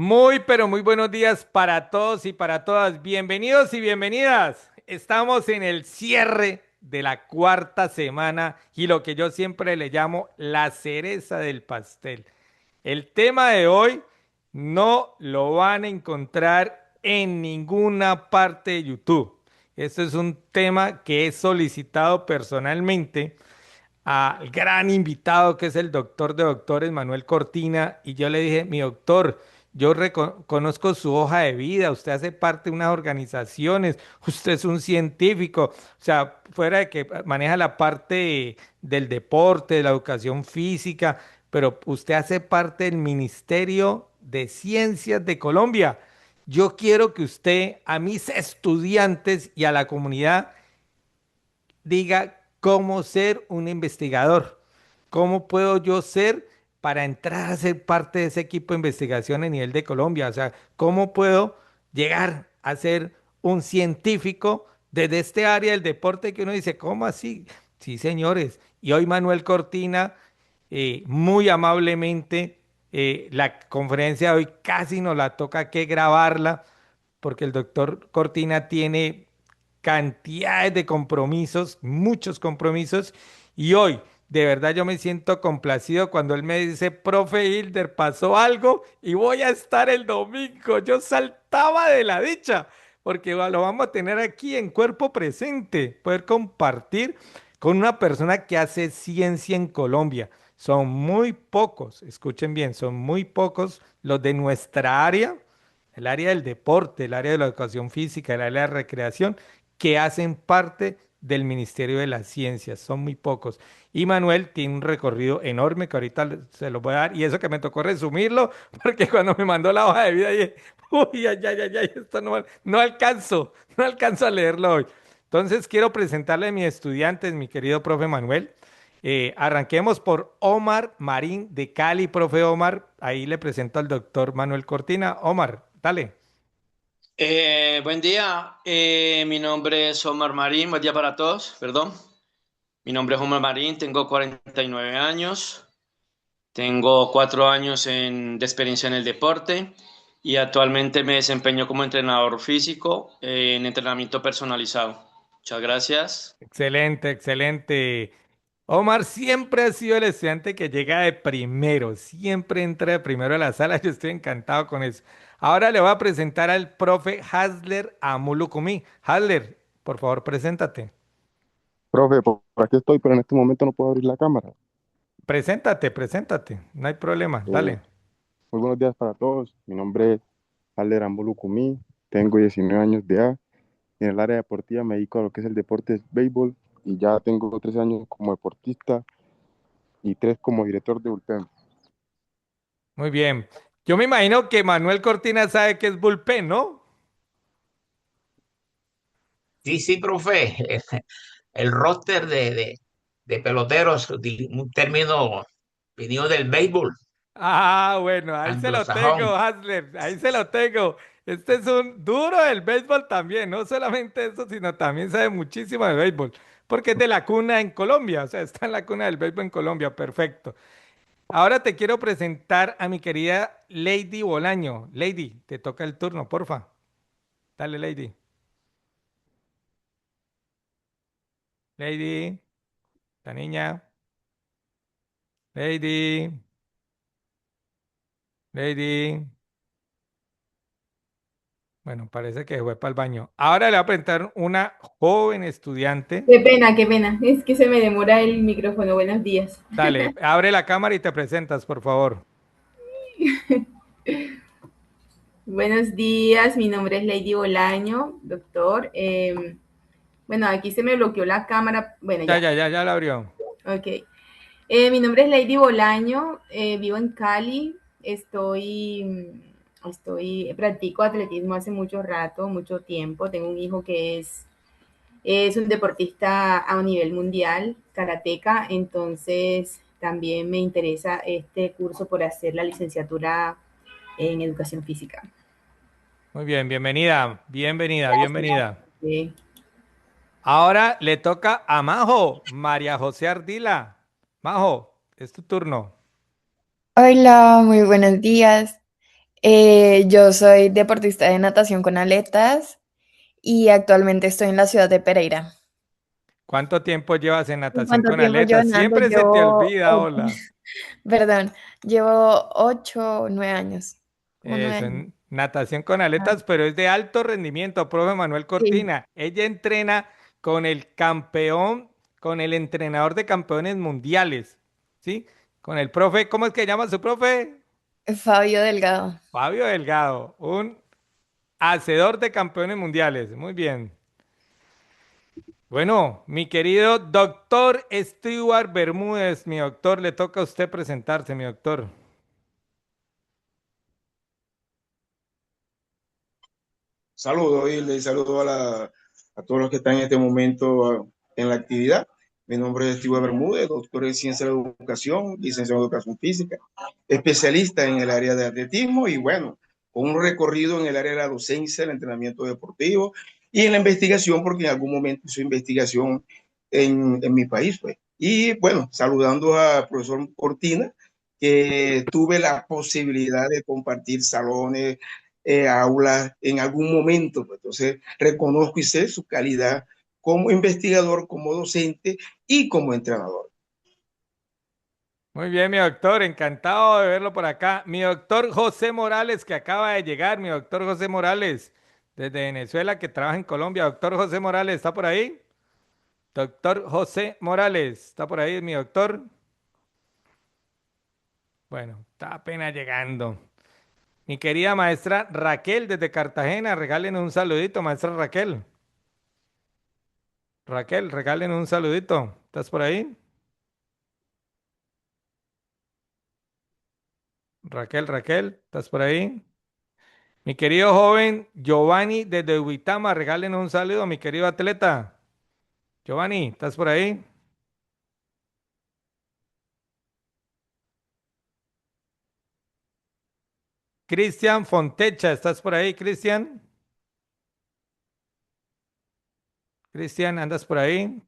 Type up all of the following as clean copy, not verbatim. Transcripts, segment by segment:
Muy, pero muy buenos días para todos y para todas. Bienvenidos y bienvenidas. Estamos en el cierre de la cuarta semana y lo que yo siempre le llamo la cereza del pastel. El tema de hoy no lo van a encontrar en ninguna parte de YouTube. Esto es un tema que he solicitado personalmente al gran invitado que es el doctor de doctores Manuel Cortina y yo le dije, mi doctor, yo conozco su hoja de vida, usted hace parte de unas organizaciones, usted es un científico, o sea, fuera de que maneja la parte del deporte, de la educación física, pero usted hace parte del Ministerio de Ciencias de Colombia. Yo quiero que usted a mis estudiantes y a la comunidad diga cómo ser un investigador, cómo puedo yo ser para entrar a ser parte de ese equipo de investigación a nivel de Colombia, o sea, cómo puedo llegar a ser un científico desde este área del deporte que uno dice, ¿cómo así? Sí, señores. Y hoy Manuel Cortina, muy amablemente, la conferencia de hoy casi nos la toca que grabarla, porque el doctor Cortina tiene cantidades de compromisos, muchos compromisos, y hoy de verdad yo me siento complacido cuando él me dice, profe Hilder, pasó algo y voy a estar el domingo. Yo saltaba de la dicha, porque lo vamos a tener aquí en cuerpo presente, poder compartir con una persona que hace ciencia en Colombia. Son muy pocos, escuchen bien, son muy pocos los de nuestra área, el área del deporte, el área de la educación física, el área de la recreación, que hacen parte del Ministerio de las Ciencias. Son muy pocos. Y Manuel tiene un recorrido enorme que ahorita se lo voy a dar. Y eso que me tocó resumirlo, porque cuando me mandó la hoja de vida, dije, uy, ay, ay, ay, ay, esto no alcanzo, no alcanzo a leerlo hoy. Entonces quiero presentarle a mis estudiantes, mi querido profe Manuel. Arranquemos por Omar Marín de Cali, profe Omar. Ahí le presento al doctor Manuel Cortina. Omar, dale. Buen día, mi nombre es Omar Marín, buen día para todos, perdón. Mi nombre es Omar Marín, tengo 49 años, tengo 4 años de experiencia en el deporte y actualmente me desempeño como entrenador físico en entrenamiento personalizado. Muchas gracias. Excelente, excelente. Omar siempre ha sido el estudiante que llega de primero, siempre entra de primero a la sala, yo estoy encantado con eso. Ahora le voy a presentar al profe Hasler Amulukumi. Hasler, por favor, preséntate. Profe, por aquí estoy, pero en este momento no puedo abrir la cámara. Preséntate, preséntate, no hay problema, Eh, dale. Muy buenos días para todos. Mi nombre es Alder Lucumí, tengo 19 años de edad. En el área deportiva me dedico a lo que es el deporte de béisbol y ya tengo 3 años como deportista y 3 como director de bullpen. Muy bien. Yo me imagino que Manuel Cortina sabe qué es bullpen, ¿no? Sí, sí, profe. El roster de peloteros, un término venido del béisbol, Ah, bueno, ahí se lo anglosajón. tengo, Hasler, ahí se lo tengo. Este es un duro del béisbol también, no solamente eso, sino también sabe muchísimo de béisbol, porque es de la cuna en Colombia, o sea, está en la cuna del béisbol en Colombia, perfecto. Ahora te quiero presentar a mi querida Lady Bolaño. Lady, te toca el turno, porfa. Dale, Lady. Lady, la niña. Lady, Lady. Bueno, parece que fue para el baño. Ahora le voy a presentar una joven estudiante. Qué pena, qué pena. Es que se me demora el micrófono. Buenos días. Dale, abre la cámara y te presentas, por favor. Buenos días, mi nombre es Lady Bolaño, doctor. Bueno, aquí se me bloqueó la cámara. Bueno, Ya, ya. ya, ya, ya la abrió. Ok. Mi nombre es Lady Bolaño, vivo en Cali. Practico atletismo hace mucho rato, mucho tiempo. Tengo un hijo que es un deportista a un nivel mundial, karateca, entonces también me interesa este curso por hacer la licenciatura en educación física. Muy bien, bienvenida, bienvenida, Gracias. bienvenida. Ahora le toca a Majo, María José Ardila. Majo, es tu turno. Hola, muy buenos días. Yo soy deportista de natación con aletas y actualmente estoy en la ciudad de Pereira. ¿Cuánto tiempo llevas en ¿En natación cuánto con tiempo llevo aletas? nadando? Siempre se te olvida, hola. Perdón, llevo 8 o 9 años, como nueve Eso, años. natación con Ah, aletas, pero es de alto rendimiento, profe Manuel sí. Cortina. Ella entrena con el campeón, con el entrenador de campeones mundiales, ¿sí? Con el profe, ¿cómo es que llama su profe? Fabio Delgado. Fabio Delgado, un hacedor de campeones mundiales. Muy bien. Bueno, mi querido doctor Stewart Bermúdez, mi doctor, le toca a usted presentarse, mi doctor. Saludos, Hilde, y saludos a todos los que están en este momento en la actividad. Mi nombre es Steve Bermúdez, doctor en Ciencia de la Educación, licenciado en Educación Física, especialista en el área de atletismo y bueno, con un recorrido en el área de la docencia, el entrenamiento deportivo y en la investigación, porque en algún momento hice investigación en mi país, pues. Y bueno, saludando al profesor Cortina, que tuve la posibilidad de compartir salones, aulas en algún momento. Pues, entonces, reconozco y sé su calidad como investigador, como docente y como entrenador. Muy bien, mi doctor, encantado de verlo por acá. Mi doctor José Morales, que acaba de llegar, mi doctor José Morales, desde Venezuela, que trabaja en Colombia. Doctor José Morales, ¿está por ahí? Doctor José Morales, ¿está por ahí, mi doctor? Bueno, está apenas llegando. Mi querida maestra Raquel, desde Cartagena, regalen un saludito, maestra Raquel. Raquel, regalen un saludito. ¿Estás por ahí? Raquel, ¿estás por ahí? Mi querido joven Giovanni desde Uitama, regalen un saludo, mi querido atleta. Giovanni, ¿estás por ahí? Cristian Fontecha, ¿estás por ahí, Cristian? Cristian, ¿andas por ahí?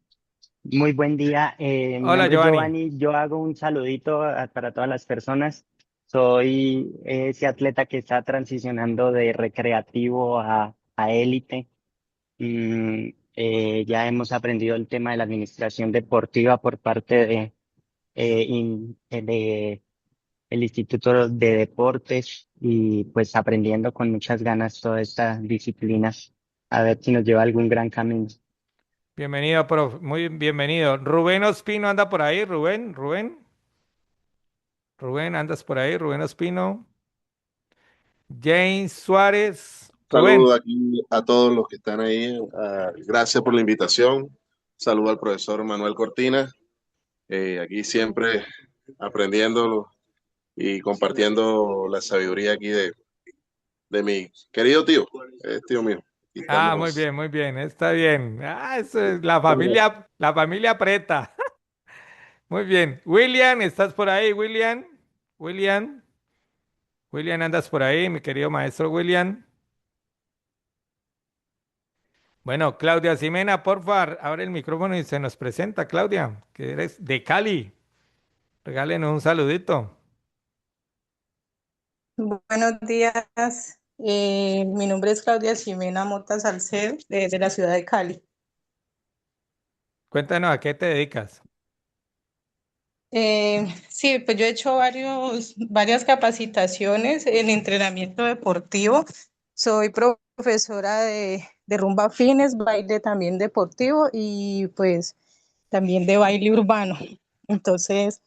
Muy buen día. Mi Hola, nombre es Giovanni. Giovanni. Yo hago un saludito para todas las personas. Soy ese atleta que está transicionando de recreativo a élite. Ya hemos aprendido el tema de la administración deportiva por parte de el Instituto de Deportes y pues aprendiendo con muchas ganas toda esta disciplina. A ver si nos lleva a algún gran camino. Bienvenido, prof. Muy bienvenido. Rubén Ospino anda por ahí. Rubén, ¿andas por ahí? Rubén Ospino. James Suárez. Rubén. Saludo aquí a todos los que están ahí. Gracias por la invitación. Saludo al profesor Manuel Cortina. Aquí siempre aprendiendo y compartiendo la sabiduría aquí de mi querido tío, es tío mío. Aquí Ah, muy estamos. bien, muy bien. Está bien. Ah, eso es la familia Preta. Muy bien. William, ¿estás por ahí, William? William. William, ¿andas por ahí, mi querido maestro William? Bueno, Claudia Ximena, por favor, abre el micrófono y se nos presenta, Claudia, que eres de Cali. Regálenos un saludito. Buenos días, mi nombre es Claudia Ximena Mota Salcedo, de la ciudad de Cali. Cuéntanos a qué te dedicas. Sí, pues yo he hecho varias capacitaciones en entrenamiento deportivo. Soy profesora de rumba fines, baile también deportivo y pues también de baile urbano. Entonces,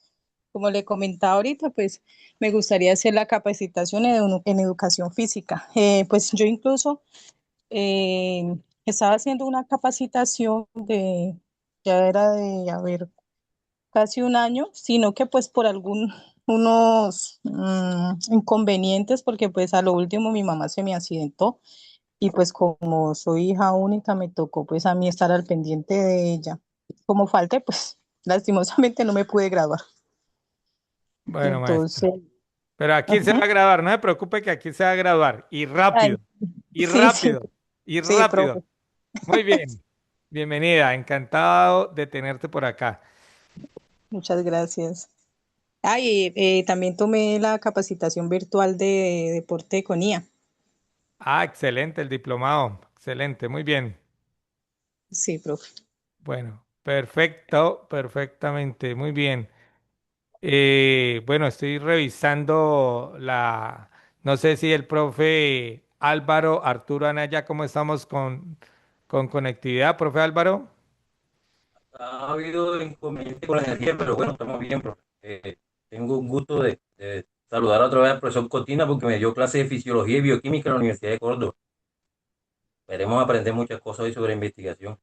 como le comentaba ahorita, pues me gustaría hacer la capacitación en educación física. Pues yo incluso estaba haciendo una capacitación ya era de, a ver, casi un año, sino que pues por unos inconvenientes, porque pues a lo último mi mamá se me accidentó y pues como soy hija única, me tocó pues a mí estar al pendiente de ella. Como falté, pues lastimosamente no me pude graduar. Bueno, maestra. Entonces, Pero aquí se va a ujú. graduar, no se preocupe que aquí se va a graduar. Y Ay, rápido, y sí, sí, rápido, y sí, rápido. profe. Muy bien. Bienvenida, encantado de tenerte por acá. Muchas gracias. También tomé la capacitación virtual de deporte con IA. Ah, excelente, el diplomado. Excelente, muy bien. Sí, profe. Bueno, perfecto, perfectamente, muy bien. Bueno, estoy revisando no sé si el profe Álvaro, Arturo Anaya, ¿cómo estamos con conectividad, profe Álvaro? Ha habido inconveniente con la energía, pero bueno, estamos bien, profe. Tengo un gusto de saludar otra vez al profesor Cotina porque me dio clase de fisiología y bioquímica en la Universidad de Córdoba. Esperemos aprender muchas cosas hoy sobre investigación.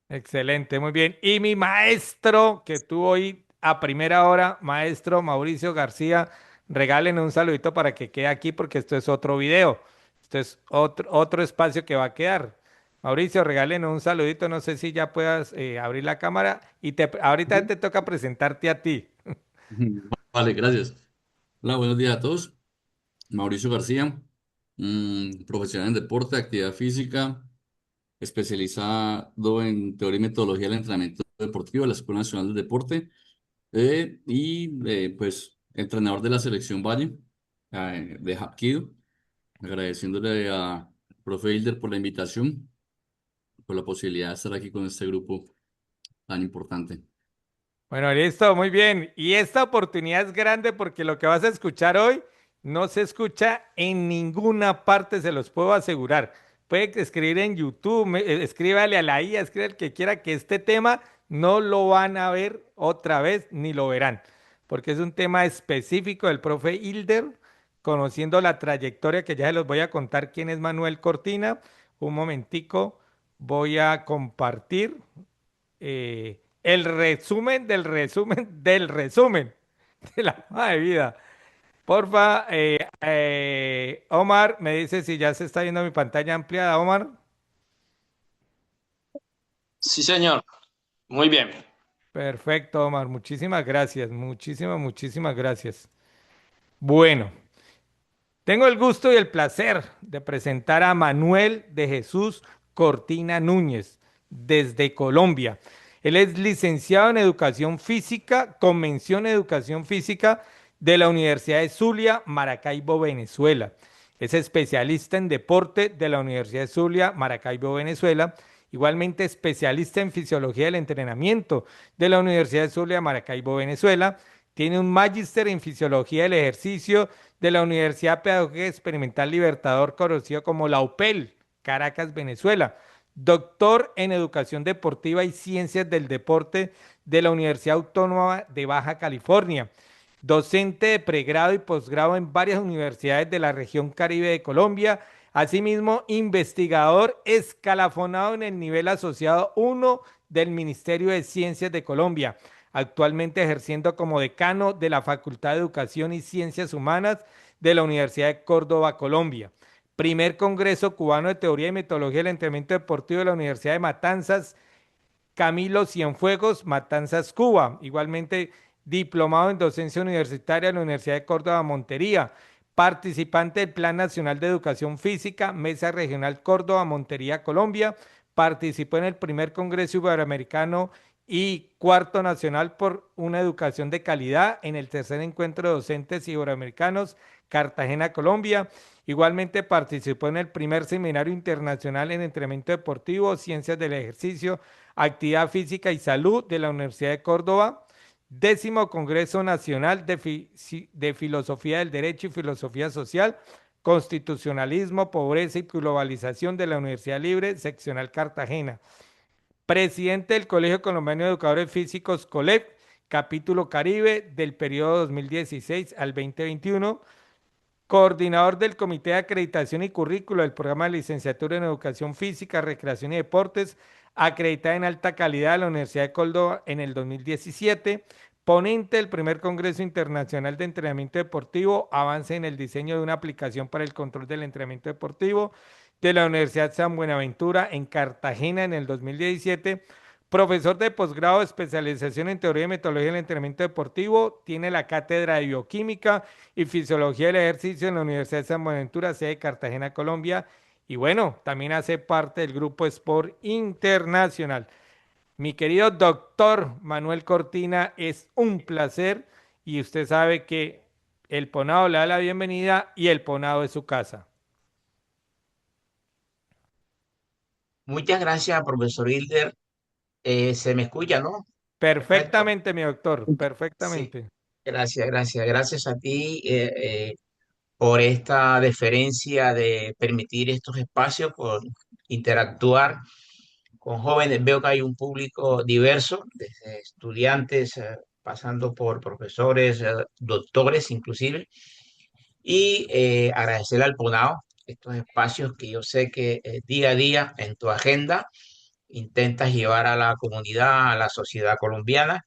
Excelente, muy bien. Y mi maestro que tuvo hoy a primera hora, maestro Mauricio García, regálenme un saludito para que quede aquí porque esto es otro video. Esto es otro espacio que va a quedar. Mauricio, regálenos un saludito. No sé si ya puedas abrir la cámara y ahorita te toca presentarte a ti. Vale, gracias. Hola, buenos días a todos. Mauricio García, profesional en deporte, actividad física, especializado en teoría y metodología del entrenamiento deportivo de la Escuela Nacional del Deporte pues entrenador de la selección Valle de Hapkido, agradeciéndole a profe Hilder por la invitación, por la posibilidad de estar aquí con este grupo tan importante. Bueno, listo, muy bien. Y esta oportunidad es grande porque lo que vas a escuchar hoy no se escucha en ninguna parte, se los puedo asegurar. Puede escribir en YouTube, escríbale a la IA, escribe el que quiera que este tema no lo van a ver otra vez ni lo verán, porque es un tema específico del profe Hilder, conociendo la trayectoria que ya se los voy a contar quién es Manuel Cortina. Un momentico, voy a compartir el resumen del resumen del resumen de la hoja de vida. Porfa, Omar, me dice si ya se está viendo mi pantalla ampliada, Omar. Sí, señor. Muy bien. Perfecto, Omar. Muchísimas gracias. Muchísimas gracias. Bueno, tengo el gusto y el placer de presentar a Manuel de Jesús Cortina Núñez desde Colombia. Él es licenciado en Educación Física, con mención en Educación Física de la Universidad de Zulia, Maracaibo, Venezuela. Es especialista en deporte de la Universidad de Zulia, Maracaibo, Venezuela. Igualmente especialista en Fisiología del Entrenamiento de la Universidad de Zulia, Maracaibo, Venezuela. Tiene un magíster en Fisiología del Ejercicio de la Universidad Pedagógica Experimental Libertador, conocido como la UPEL, Caracas, Venezuela. Doctor en Educación Deportiva y Ciencias del Deporte de la Universidad Autónoma de Baja California. Docente de pregrado y posgrado en varias universidades de la región Caribe de Colombia. Asimismo, investigador escalafonado en el nivel asociado 1 del Ministerio de Ciencias de Colombia, actualmente ejerciendo como decano de la Facultad de Educación y Ciencias Humanas de la Universidad de Córdoba, Colombia. Primer Congreso Cubano de Teoría y Metodología del Entrenamiento Deportivo de la Universidad de Matanzas, Camilo Cienfuegos, Matanzas, Cuba. Igualmente diplomado en docencia universitaria en la Universidad de Córdoba, Montería. Participante del Plan Nacional de Educación Física, Mesa Regional Córdoba, Montería, Colombia. Participó en el primer Congreso Iberoamericano y cuarto nacional por una educación de calidad en el tercer encuentro de docentes iberoamericanos, Cartagena, Colombia. Igualmente participó en el primer seminario internacional en entrenamiento deportivo, ciencias del ejercicio, actividad física y salud de la Universidad de Córdoba. Décimo Congreso Nacional de Filosofía del Derecho y Filosofía Social, Constitucionalismo, Pobreza y Globalización de la Universidad Libre, Seccional Cartagena. Presidente del Colegio Colombiano de Educadores Físicos, COLEF, capítulo Caribe, del periodo 2016 al 2021. Coordinador del Comité de Acreditación y Currículo del Programa de Licenciatura en Educación Física, Recreación y Deportes, acreditada en alta calidad de la Universidad de Córdoba en el 2017. Ponente del primer Congreso Internacional de Entrenamiento Deportivo, avance en el diseño de una aplicación para el control del entrenamiento deportivo de la Universidad San Buenaventura en Cartagena en el 2017. Profesor de posgrado de especialización en teoría y metodología del entrenamiento deportivo, tiene la cátedra de bioquímica y fisiología del ejercicio en la Universidad de San Buenaventura, sede de Cartagena, Colombia. Y bueno, también hace parte del Grupo Sport Internacional. Mi querido doctor Manuel Cortina, es un placer y usted sabe que el Ponado le da la bienvenida y el Ponado es su casa. Muchas gracias, profesor Hilder. Se me escucha, ¿no? Perfecto. Perfectamente, mi doctor, Sí, perfectamente. gracias, gracias. Gracias a ti por esta deferencia de permitir estos espacios, por interactuar con jóvenes. Veo que hay un público diverso, desde estudiantes, pasando por profesores, doctores inclusive, y agradecerle al PONAO estos espacios que yo sé que día a día en tu agenda intentas llevar a la comunidad, a la sociedad colombiana,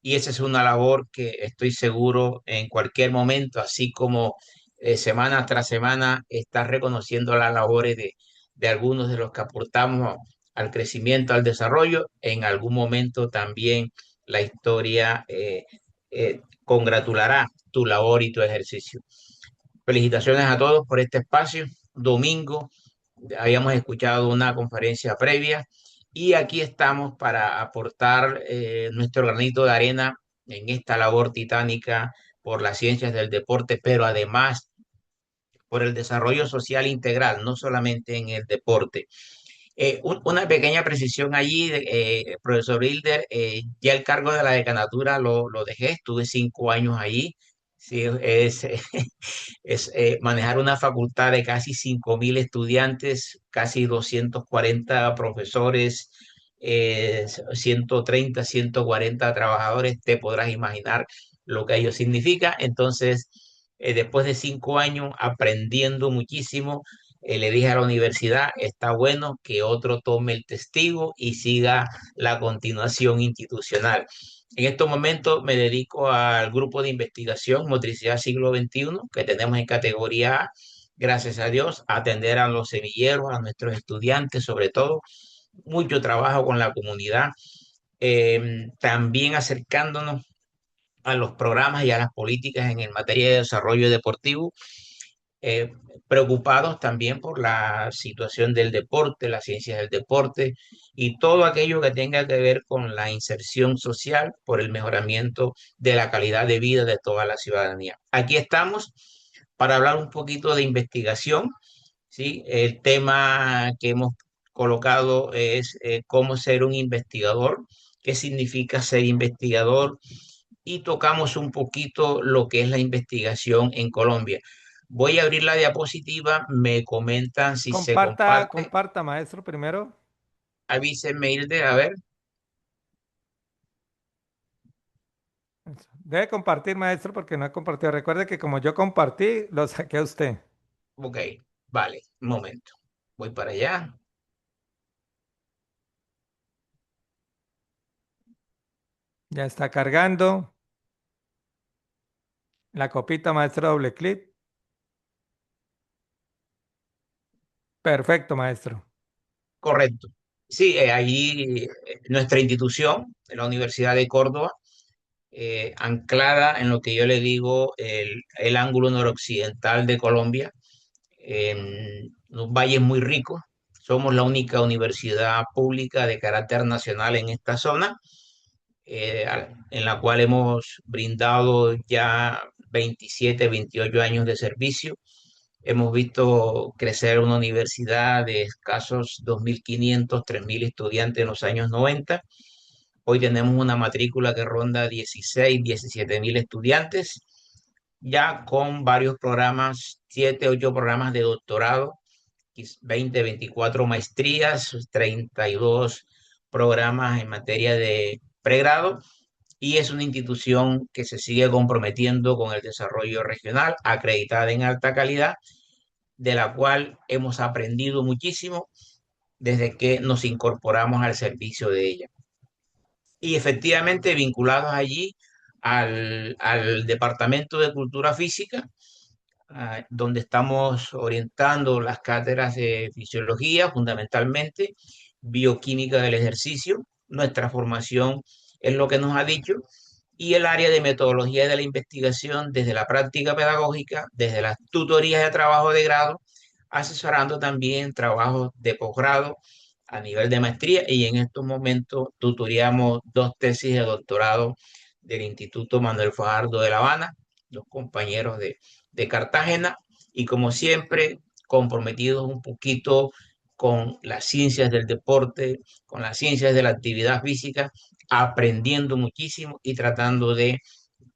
y esa es una labor que estoy seguro en cualquier momento, así como semana tras semana estás reconociendo las labores de algunos de los que aportamos al crecimiento, al desarrollo, en algún momento también la historia congratulará tu labor y tu ejercicio. Felicitaciones a todos por este espacio. Domingo habíamos escuchado una conferencia previa y aquí estamos para aportar nuestro granito de arena en esta labor titánica por las ciencias del deporte, pero además por el desarrollo social integral, no solamente en el deporte. Una pequeña precisión allí, profesor Hilder, ya el cargo de la decanatura lo dejé, estuve 5 años allí. Sí, es manejar una facultad de casi 5.000 estudiantes, casi 240 profesores, 130, 140 trabajadores, te podrás imaginar lo que ello significa. Entonces, después de 5 años aprendiendo muchísimo, le dije a la universidad, está bueno que otro tome el testigo y siga la continuación institucional. En estos momentos me dedico al grupo de investigación Motricidad Siglo XXI que tenemos en categoría A, gracias a Dios, a atender a los semilleros, a nuestros estudiantes, sobre todo, mucho trabajo con la comunidad, también acercándonos a los programas y a las políticas en materia de desarrollo deportivo, eh, preocupados también por la situación del deporte, las ciencias del deporte y todo aquello que tenga que ver con la inserción social por el mejoramiento de la calidad de vida de toda la ciudadanía. Aquí estamos para hablar un poquito de investigación, ¿sí? El tema que hemos colocado es cómo ser un investigador, qué significa ser investigador y tocamos un poquito lo que es la investigación en Colombia. Voy a abrir la diapositiva, me comentan si se Comparta, comparte. comparta, maestro, primero. Avísenme, Hilde, a ver. Debe compartir, maestro, porque no ha compartido. Recuerde que como yo compartí, lo saqué a usted. Ok, vale, un momento. Voy para allá. Ya está cargando. La copita, maestro, doble clic. Perfecto, maestro. Correcto. Sí, ahí nuestra institución, la Universidad de Córdoba, anclada en lo que yo le digo el ángulo noroccidental de Colombia, en los valles muy ricos. Somos la única universidad pública de carácter nacional en esta zona, en la cual hemos brindado ya 27, 28 años de servicio. Hemos visto crecer una universidad de escasos 2.500, 3.000 estudiantes en los años 90. Hoy tenemos una matrícula que ronda 16, 17.000 estudiantes, ya con varios programas, 7, 8 programas de doctorado, 20, 24 maestrías, 32 programas en materia de pregrado, y es una institución que se sigue comprometiendo con el desarrollo regional, acreditada en alta calidad, de la cual hemos aprendido muchísimo desde que nos incorporamos al servicio de ella. Y efectivamente vinculados allí al Departamento de Cultura Física, donde estamos orientando las cátedras de fisiología, fundamentalmente, bioquímica del ejercicio. Nuestra formación es lo que nos ha dicho, y el área de metodología de la investigación desde la práctica pedagógica, desde las tutorías de trabajo de grado, asesorando también trabajos de posgrado a nivel de maestría, y en estos momentos tutoriamos 2 tesis de doctorado del Instituto Manuel Fajardo de La Habana, los compañeros de Cartagena, y como siempre, comprometidos un poquito con las ciencias del deporte, con las ciencias de la actividad física, aprendiendo muchísimo y tratando de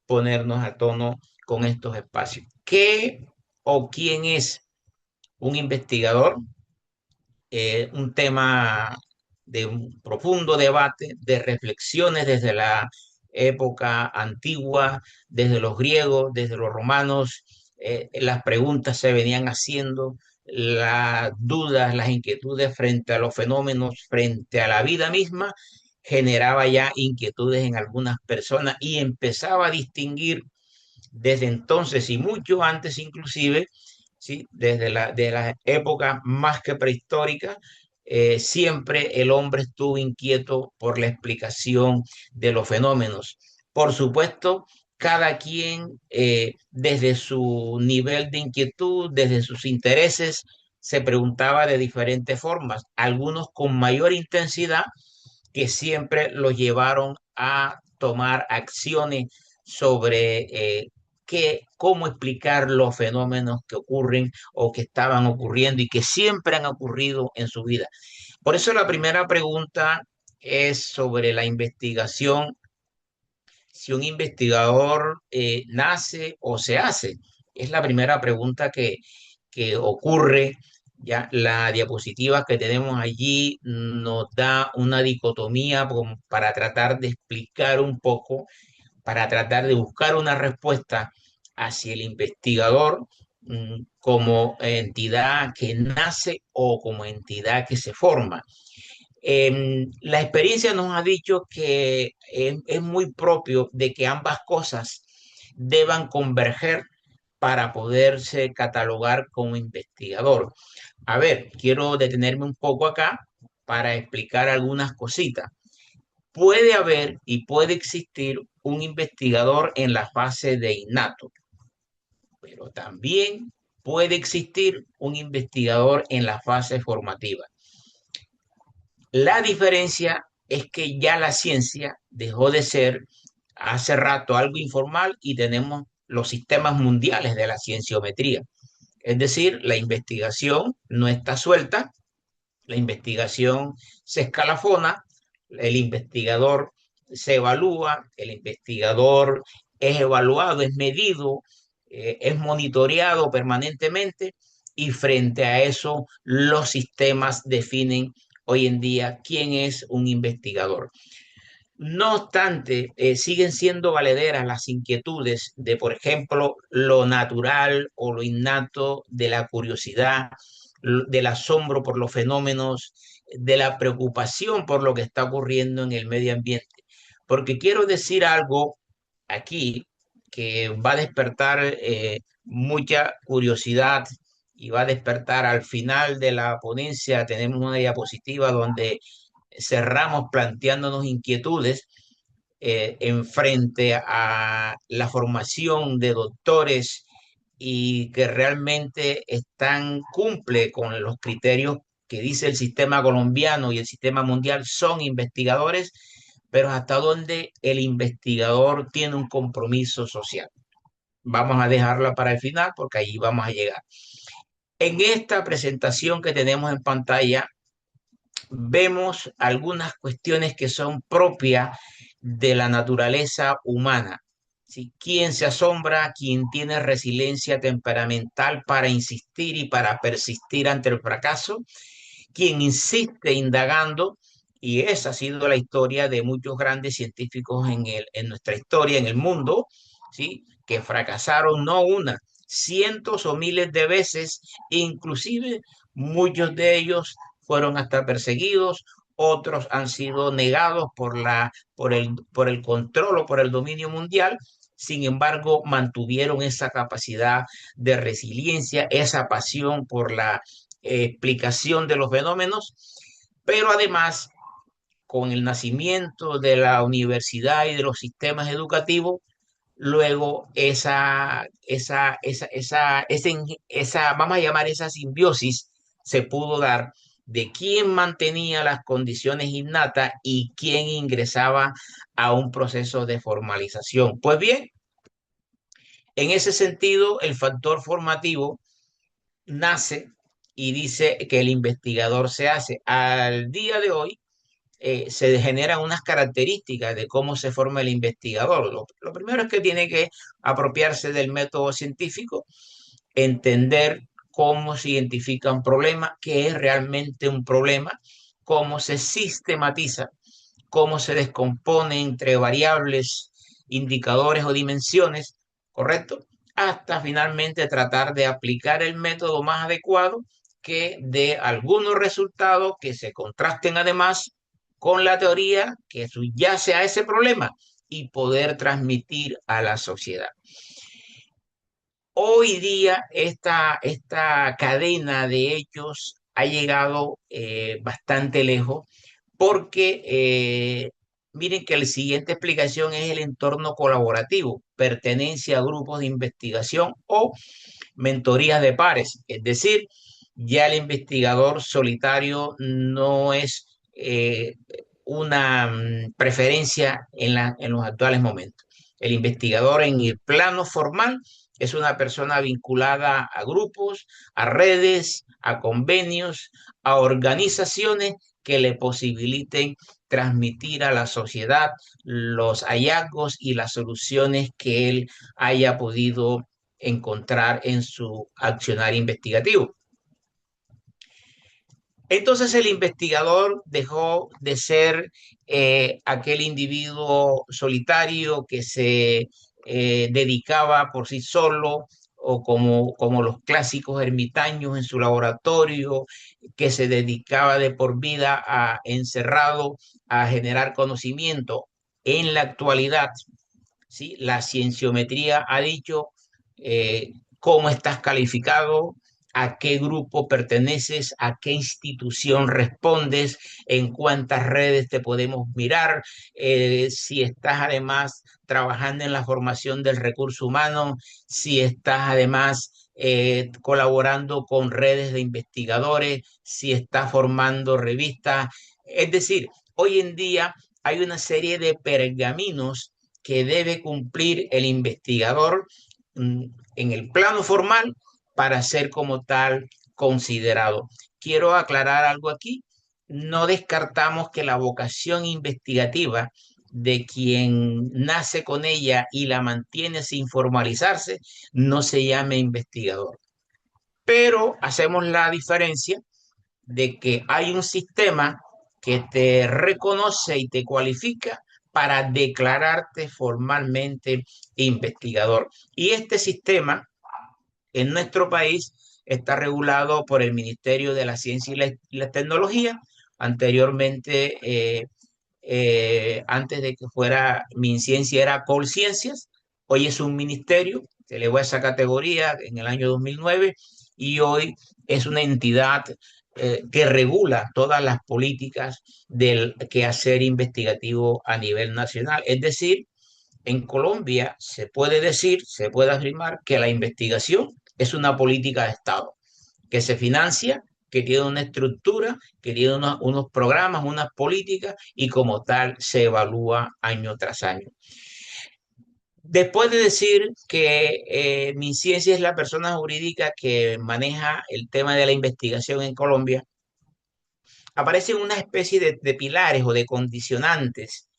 ponernos a tono con estos espacios. ¿Qué o quién es un investigador? Un tema de un profundo debate, de reflexiones desde la época antigua, desde los griegos, desde los romanos. Las preguntas se venían haciendo, las dudas, las inquietudes frente a los fenómenos, frente a la vida misma, generaba ya inquietudes en algunas personas y empezaba a distinguir desde entonces y mucho antes inclusive, ¿sí? Desde de las épocas más que prehistóricas, siempre el hombre estuvo inquieto por la explicación de los fenómenos. Por supuesto, cada quien desde su nivel de inquietud, desde sus intereses, se preguntaba de diferentes formas, algunos con mayor intensidad que siempre los llevaron a tomar acciones sobre cómo explicar los fenómenos que ocurren o que estaban ocurriendo y que siempre han ocurrido en su vida. Por eso la primera pregunta es sobre la investigación, si un investigador nace o se hace. Es la primera pregunta que ocurre. Ya la diapositiva que tenemos allí nos da una dicotomía para tratar de explicar un poco, para tratar de buscar una respuesta hacia el investigador como entidad que nace o como entidad que se forma. La experiencia nos ha dicho que es muy propio de que ambas cosas deban converger para poderse catalogar como investigador. A ver, quiero detenerme un poco acá para explicar algunas cositas. Puede haber y puede existir un investigador en la fase de innato, pero también puede existir un investigador en la fase formativa. La diferencia es que ya la ciencia dejó de ser hace rato algo informal y tenemos los sistemas mundiales de la cienciometría. Es decir, la investigación no está suelta, la investigación se escalafona, el investigador se evalúa, el investigador es evaluado, es medido, es monitoreado permanentemente y frente a eso los sistemas definen hoy en día quién es un investigador. No obstante, siguen siendo valederas las inquietudes de, por ejemplo, lo natural o lo innato de la curiosidad, del asombro por los fenómenos, de la preocupación por lo que está ocurriendo en el medio ambiente. Porque quiero decir algo aquí que va a despertar mucha curiosidad y va a despertar al final de la ponencia. Tenemos una diapositiva donde cerramos planteándonos inquietudes en frente a la formación de doctores y que realmente cumple con los criterios que dice el sistema colombiano y el sistema mundial, son investigadores, pero hasta dónde el investigador tiene un compromiso social. Vamos a dejarla para el final porque allí vamos a llegar. En esta presentación que tenemos en pantalla, vemos algunas cuestiones que son propias de la naturaleza humana. ¿Sí? ¿Quién se asombra? ¿Quién tiene resiliencia temperamental para insistir y para persistir ante el fracaso? ¿Quién insiste indagando? Y esa ha sido la historia de muchos grandes científicos en nuestra historia, en el mundo, ¿sí? Que fracasaron no una, cientos o miles de veces, inclusive muchos de ellos fueron hasta perseguidos, otros han sido negados por el control o por el dominio mundial. Sin embargo, mantuvieron esa capacidad de resiliencia, esa pasión por la explicación de los fenómenos, pero además, con el nacimiento de la universidad y de los sistemas educativos, luego vamos a llamar esa simbiosis, se pudo dar de quién mantenía las condiciones innatas y quién ingresaba a un proceso de formalización. Pues bien, en ese sentido, el factor formativo nace y dice que el investigador se hace. Al día de hoy, se generan unas características de cómo se forma el investigador. Lo primero es que tiene que apropiarse del método científico, entender cómo se identifica un problema, qué es realmente un problema, cómo se sistematiza, cómo se descompone entre variables, indicadores o dimensiones, ¿correcto? Hasta finalmente tratar de aplicar el método más adecuado que dé algunos resultados que se contrasten además con la teoría que subyace a ese problema y poder transmitir a la sociedad. Hoy día esta cadena de hechos ha llegado bastante lejos porque miren que la siguiente explicación es el entorno colaborativo, pertenencia a grupos de investigación o mentorías de pares. Es decir, ya el investigador solitario no es una preferencia en los actuales momentos. El investigador en el plano formal es una persona vinculada a grupos, a redes, a convenios, a organizaciones que le posibiliten transmitir a la sociedad los hallazgos y las soluciones que él haya podido encontrar en su accionar investigativo. Entonces el investigador dejó de ser aquel individuo solitario que se dedicaba por sí solo o como los clásicos ermitaños en su laboratorio, que se dedicaba de por vida encerrado a generar conocimiento. En la actualidad, ¿sí? La cienciometría ha dicho cómo estás calificado, a qué grupo perteneces, a qué institución respondes, en cuántas redes te podemos mirar, si estás además trabajando en la formación del recurso humano, si estás además colaborando con redes de investigadores, si estás formando revistas. Es decir, hoy en día hay una serie de pergaminos que debe cumplir el investigador en el plano formal para ser como tal considerado. Quiero aclarar algo aquí. No descartamos que la vocación investigativa de quien nace con ella y la mantiene sin formalizarse no se llame investigador. Pero hacemos la diferencia de que hay un sistema que te reconoce y te cualifica para declararte formalmente investigador. Y este sistema en nuestro país está regulado por el Ministerio de la Ciencia y la Tecnología. Anteriormente, antes de que fuera MinCiencia, era Colciencias. Hoy es un ministerio, se elevó a esa categoría en el año 2009 y hoy es una entidad que regula todas las políticas del quehacer investigativo a nivel nacional. Es decir, en Colombia se puede decir, se puede afirmar que la investigación es una política de Estado, que se financia, que tiene una estructura, que tiene unos programas, unas políticas y como tal se evalúa año tras año. Después de decir que MinCiencia es la persona jurídica que maneja el tema de la investigación en Colombia, aparecen una especie de pilares o de condicionantes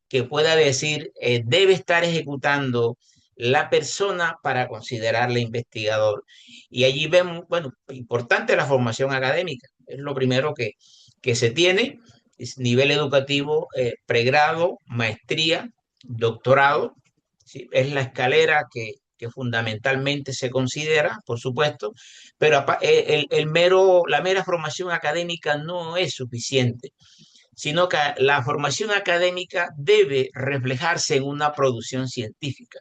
que pueda decir debe estar ejecutando la persona para considerarle investigador. Y allí vemos, bueno, importante la formación académica, es lo primero que se tiene, es nivel educativo, pregrado, maestría, doctorado, ¿sí? Es la escalera que fundamentalmente se considera, por supuesto, pero la mera formación académica no es suficiente, sino que la formación académica debe reflejarse en una producción científica.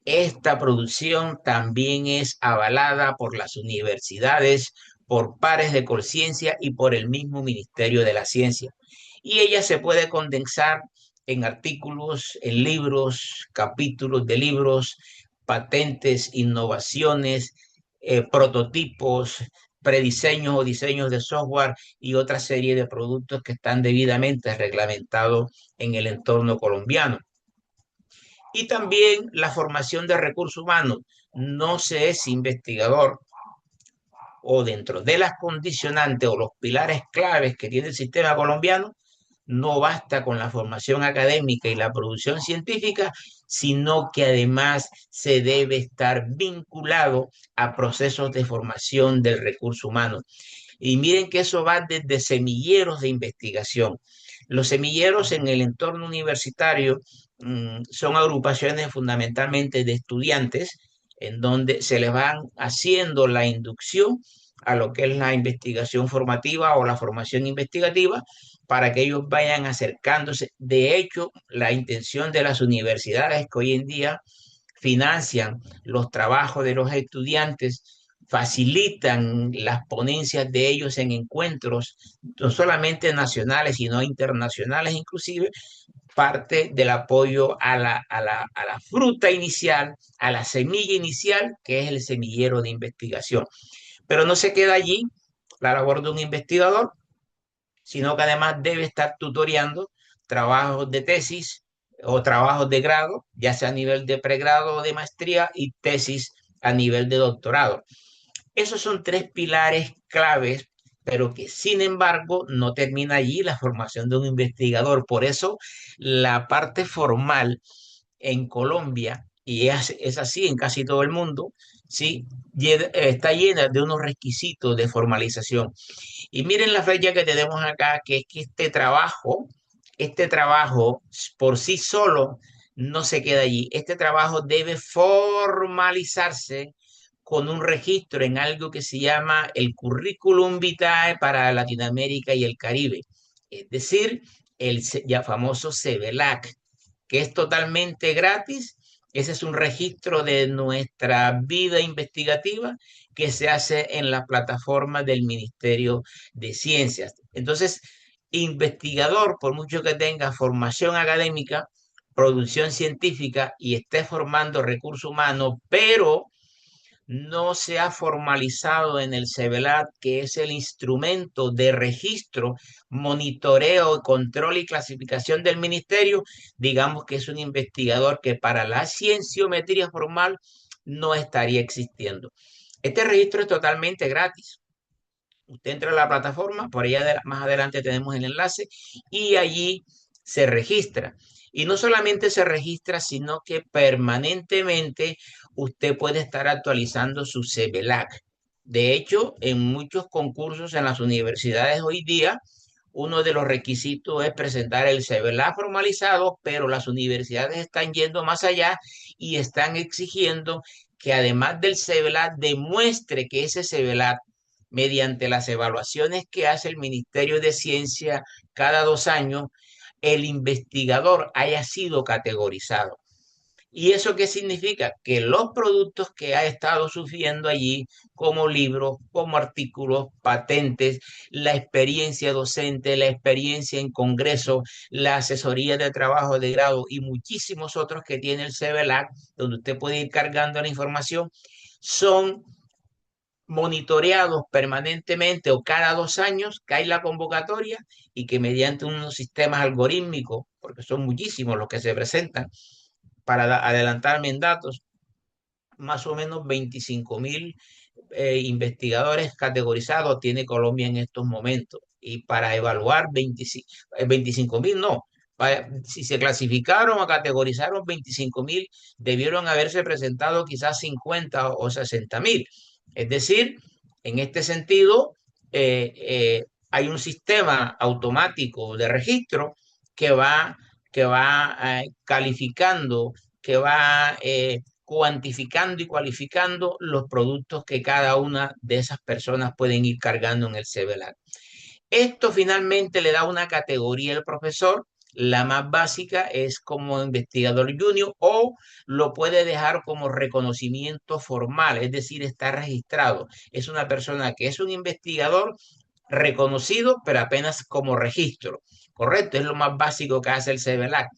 Esta producción también es avalada por las universidades, por pares de conciencia y por el mismo Ministerio de la Ciencia. Y ella se puede condensar en artículos, en libros, capítulos de libros, patentes, innovaciones, prototipos, prediseños o diseños de software y otra serie de productos que están debidamente reglamentados en el entorno colombiano. Y también la formación de recursos humanos. No se es investigador o dentro de las condicionantes o los pilares claves que tiene el sistema colombiano, no basta con la formación académica y la producción científica, sino que además se debe estar vinculado a procesos de formación del recurso humano. Y miren que eso va desde semilleros de investigación. Los semilleros en el entorno universitario son agrupaciones fundamentalmente de estudiantes en donde se les van haciendo la inducción a lo que es la investigación formativa o la formación investigativa para que ellos vayan acercándose. De hecho, la intención de las universidades que hoy en día financian los trabajos de los estudiantes, facilitan las ponencias de ellos en encuentros, no solamente nacionales, sino internacionales, inclusive, parte del apoyo a la fruta inicial, a la semilla inicial, que es el semillero de investigación. Pero no se queda allí la labor de un investigador, sino que además debe estar tutoreando trabajos de tesis o trabajos de grado, ya sea a nivel de pregrado o de maestría, y tesis a nivel de doctorado. Esos son tres pilares claves, pero que sin embargo no termina allí la formación de un investigador. Por eso la parte formal en Colombia, y es así en casi todo el mundo, ¿sí? Está llena de unos requisitos de formalización. Y miren la fecha que tenemos acá, que es que este trabajo por sí solo no se queda allí. Este trabajo debe formalizarse con un registro en algo que se llama el Curriculum Vitae para Latinoamérica y el Caribe. Es decir, el ya famoso CEVELAC, que es totalmente gratis. Ese es un registro de nuestra vida investigativa que se hace en la plataforma del Ministerio de Ciencias. Entonces, investigador, por mucho que tenga formación académica, producción científica y esté formando recursos humanos, pero no se ha formalizado en el CEVELAT, que es el instrumento de registro, monitoreo, control y clasificación del ministerio, digamos que es un investigador que para la cienciometría formal no estaría existiendo. Este registro es totalmente gratis. Usted entra a la plataforma, por allá más adelante tenemos el enlace y allí se registra. Y no solamente se registra, sino que permanentemente usted puede estar actualizando su CBLAC. De hecho, en muchos concursos en las universidades hoy día, uno de los requisitos es presentar el CBLAC formalizado, pero las universidades están yendo más allá y están exigiendo que además del CBLAC demuestre que ese CBLAC, mediante las evaluaciones que hace el Ministerio de Ciencia cada 2 años, el investigador haya sido categorizado. ¿Y eso qué significa? Que los productos que ha estado sufriendo allí, como libros, como artículos, patentes, la experiencia docente, la experiencia en congreso, la asesoría de trabajo de grado y muchísimos otros que tiene el CBLAC, donde usted puede ir cargando la información, son monitoreados permanentemente o cada 2 años cae la convocatoria y que mediante unos sistemas algorítmicos, porque son muchísimos los que se presentan, para adelantarme en datos, más o menos 25.000 investigadores categorizados tiene Colombia en estos momentos. Y para evaluar 25.000 no. Si se clasificaron o categorizaron 25.000, debieron haberse presentado quizás 50 o 60.000. Es decir, en este sentido, hay un sistema automático de registro que va calificando, que va cuantificando y cualificando los productos que cada una de esas personas pueden ir cargando en el CBLAC. Esto finalmente le da una categoría al profesor. La más básica es como investigador junior o lo puede dejar como reconocimiento formal, es decir, está registrado. Es una persona que es un investigador reconocido, pero apenas como registro. Correcto, es lo más básico que hace el CBLAC.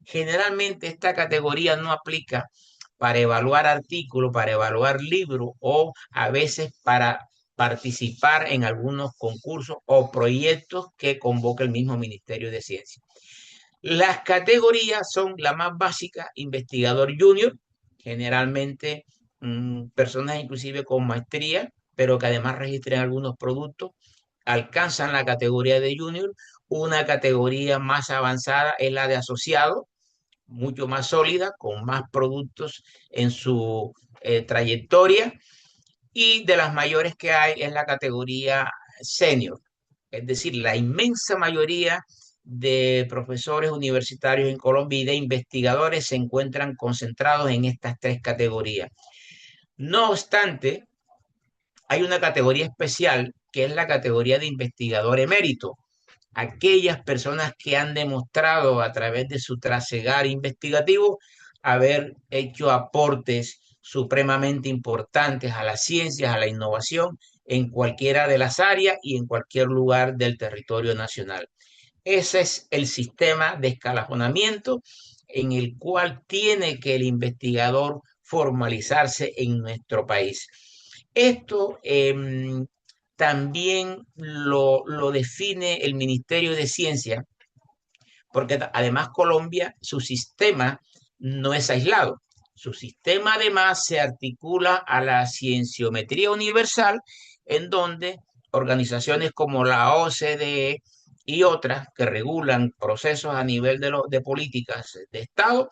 Generalmente esta categoría no aplica para evaluar artículos, para evaluar libros o a veces para participar en algunos concursos o proyectos que convoca el mismo Ministerio de Ciencia. Las categorías son la más básica, investigador junior, generalmente personas inclusive con maestría, pero que además registran algunos productos, alcanzan la categoría de junior. Una categoría más avanzada es la de asociado, mucho más sólida, con más productos en su trayectoria, y de las mayores que hay es la categoría senior. Es decir, la inmensa mayoría de profesores universitarios en Colombia y de investigadores se encuentran concentrados en estas tres categorías. No obstante, hay una categoría especial que es la categoría de investigador emérito. Aquellas personas que han demostrado a través de su trasegar investigativo haber hecho aportes supremamente importantes a las ciencias, a la innovación, en cualquiera de las áreas y en cualquier lugar del territorio nacional. Ese es el sistema de escalafonamiento en el cual tiene que el investigador formalizarse en nuestro país. Esto también lo define el Ministerio de Ciencia, porque además Colombia, su sistema no es aislado. Su sistema además se articula a la cienciometría universal, en donde organizaciones como la OCDE y otras que regulan procesos a nivel de políticas de Estado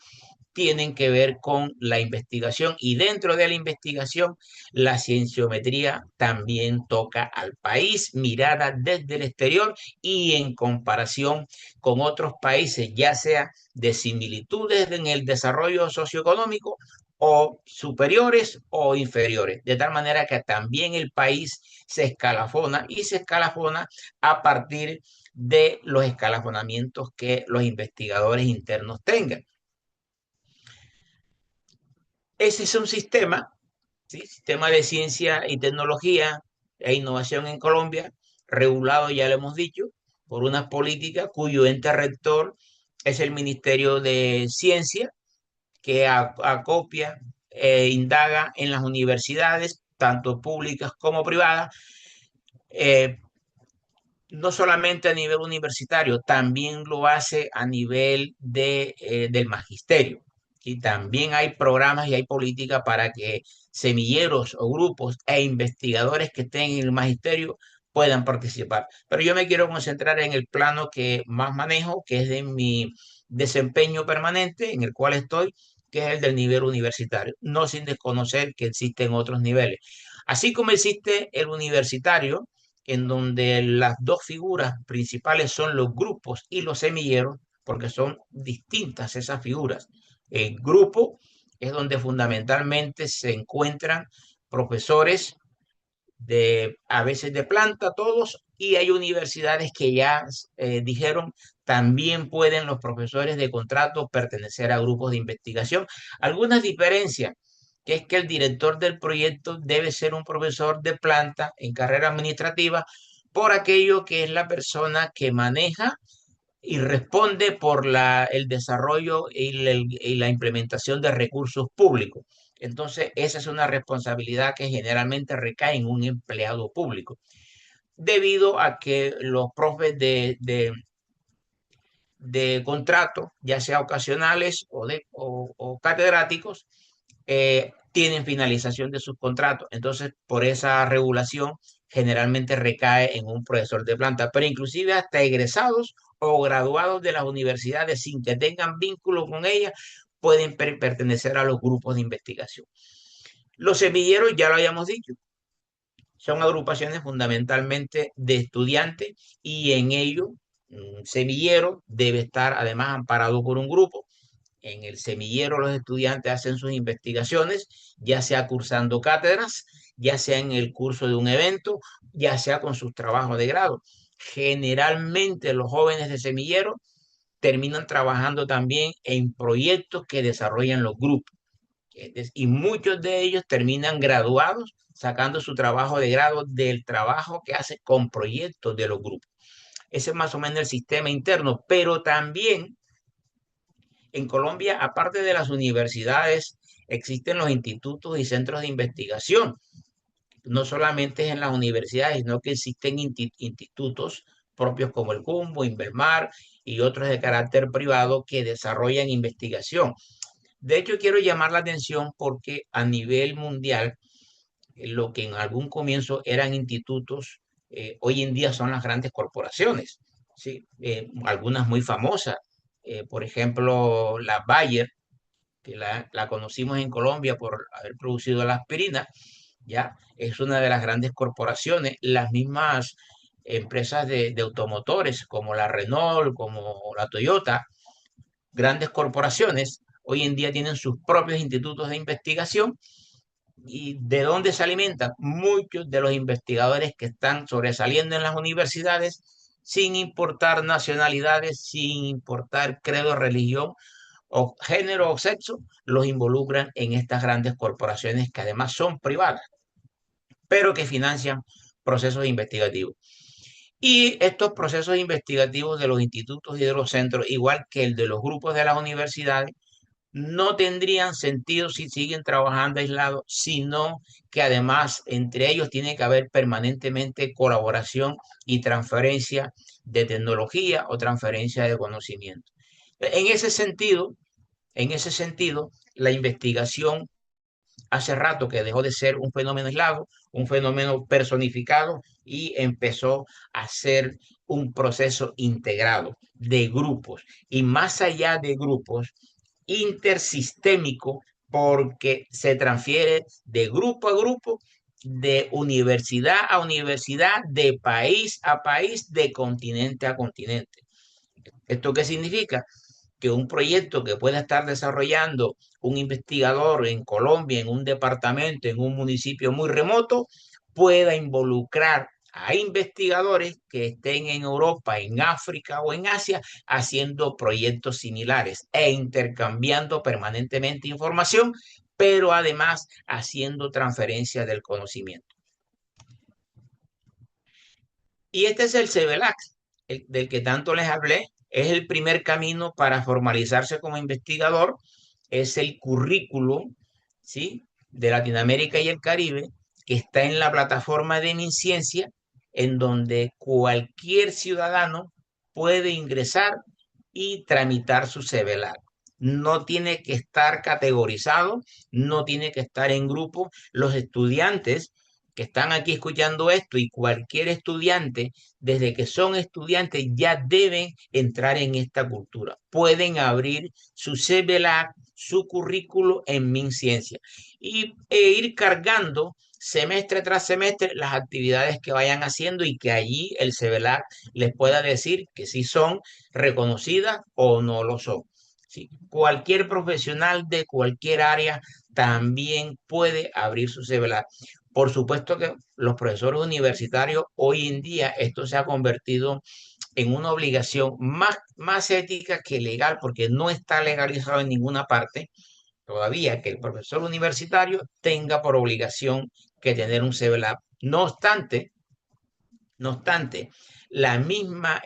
tienen que ver con la investigación, y dentro de la investigación la cienciometría también toca al país, mirada desde el exterior y en comparación con otros países, ya sea de similitudes en el desarrollo socioeconómico o superiores o inferiores, de tal manera que también el país se escalafona, y se escalafona a partir de los escalafonamientos que los investigadores internos tengan. Ese es un sistema, ¿sí? Sistema de ciencia y tecnología e innovación en Colombia, regulado, ya lo hemos dicho, por unas políticas cuyo ente rector es el Ministerio de Ciencia, que acopia e indaga en las universidades, tanto públicas como privadas, no solamente a nivel universitario, también lo hace a nivel del magisterio. Y también hay programas y hay política para que semilleros o grupos e investigadores que estén en el magisterio puedan participar. Pero yo me quiero concentrar en el plano que más manejo, que es de mi desempeño permanente, en el cual estoy, que es el del nivel universitario, no sin desconocer que existen otros niveles. Así como existe el universitario, en donde las dos figuras principales son los grupos y los semilleros, porque son distintas esas figuras. El grupo es donde fundamentalmente se encuentran profesores a veces de planta, todos, y hay universidades que ya dijeron también pueden los profesores de contrato pertenecer a grupos de investigación. Algunas diferencias, que es que el director del proyecto debe ser un profesor de planta en carrera administrativa, por aquello que es la persona que maneja y responde por el desarrollo y la implementación de recursos públicos. Entonces, esa es una responsabilidad que generalmente recae en un empleado público, debido a que los profes de contrato, ya sea ocasionales o catedráticos, tienen finalización de sus contratos. Entonces, por esa regulación, generalmente recae en un profesor de planta, pero inclusive hasta egresados o graduados de las universidades sin que tengan vínculo con ellas pueden pertenecer a los grupos de investigación. Los semilleros, ya lo habíamos dicho, son agrupaciones fundamentalmente de estudiantes, y en ello un semillero debe estar además amparado por un grupo. En el semillero los estudiantes hacen sus investigaciones, ya sea cursando cátedras, ya sea en el curso de un evento, ya sea con sus trabajos de grado. Generalmente los jóvenes de semillero terminan trabajando también en proyectos que desarrollan los grupos, y muchos de ellos terminan graduados sacando su trabajo de grado del trabajo que hace con proyectos de los grupos. Ese es más o menos el sistema interno, pero también en Colombia, aparte de las universidades, existen los institutos y centros de investigación. no solamente es en las universidades, sino que existen institutos propios como el CUMBO, Invermar y otros de carácter privado que desarrollan investigación. De hecho, quiero llamar la atención porque a nivel mundial, lo que en algún comienzo eran institutos, hoy en día son las grandes corporaciones, ¿sí? Algunas muy famosas, por ejemplo, la Bayer, que la conocimos en Colombia por haber producido la aspirina, ya es una de las grandes corporaciones. Las mismas empresas de automotores como la Renault, como la Toyota, grandes corporaciones, hoy en día tienen sus propios institutos de investigación. ¿Y de dónde se alimentan? Muchos de los investigadores que están sobresaliendo en las universidades, sin importar nacionalidades, sin importar credo, religión o género o sexo, los involucran en estas grandes corporaciones que además son privadas, pero que financian procesos investigativos. Y estos procesos investigativos de los institutos y de los centros, igual que el de los grupos de las universidades, no tendrían sentido si siguen trabajando aislados, sino que además entre ellos tiene que haber permanentemente colaboración y transferencia de tecnología o transferencia de conocimiento. En ese sentido, la investigación hace rato que dejó de ser un fenómeno aislado, un fenómeno personificado y empezó a ser un proceso integrado de grupos y más allá de grupos, intersistémico, porque se transfiere de grupo a grupo, de universidad a universidad, de país a país, de continente a continente. ¿Esto qué significa? Que un proyecto que pueda estar desarrollando un investigador en Colombia, en un departamento, en un municipio muy remoto, pueda involucrar a investigadores que estén en Europa, en África o en Asia haciendo proyectos similares e intercambiando permanentemente información, pero además haciendo transferencia del conocimiento. Y este es el CEBELAC, del que tanto les hablé. Es el primer camino para formalizarse como investigador, es el currículo, ¿sí?, de Latinoamérica y el Caribe, que está en la plataforma de MinCiencia, en donde cualquier ciudadano puede ingresar y tramitar su CEBELAC. No tiene que estar categorizado, no tiene que estar en grupo. Los estudiantes que están aquí escuchando esto y cualquier estudiante, desde que son estudiantes, ya deben entrar en esta cultura. Pueden abrir su CEBELAC, su currículo en MinCiencia e ir cargando semestre tras semestre las actividades que vayan haciendo y que allí el CEBELAC les pueda decir que sí son reconocidas o no lo son. ¿Sí? Cualquier profesional de cualquier área también puede abrir su CEBELAC. Por supuesto que los profesores universitarios, hoy en día esto se ha convertido en una obligación más ética que legal, porque no está legalizado en ninguna parte todavía que el profesor universitario tenga por obligación que tener un CEBELAC. No obstante, la misma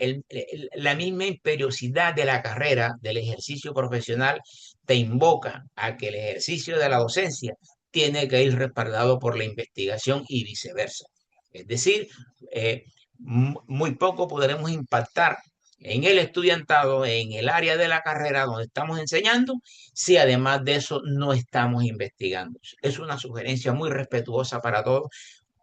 imperiosidad de la carrera, del ejercicio profesional, te invoca a que el ejercicio de la docencia tiene que ir respaldado por la investigación y viceversa. Es decir, muy poco podremos impactar en el estudiantado, en el área de la carrera donde estamos enseñando, si además de eso no estamos investigando. Es una sugerencia muy respetuosa para todos,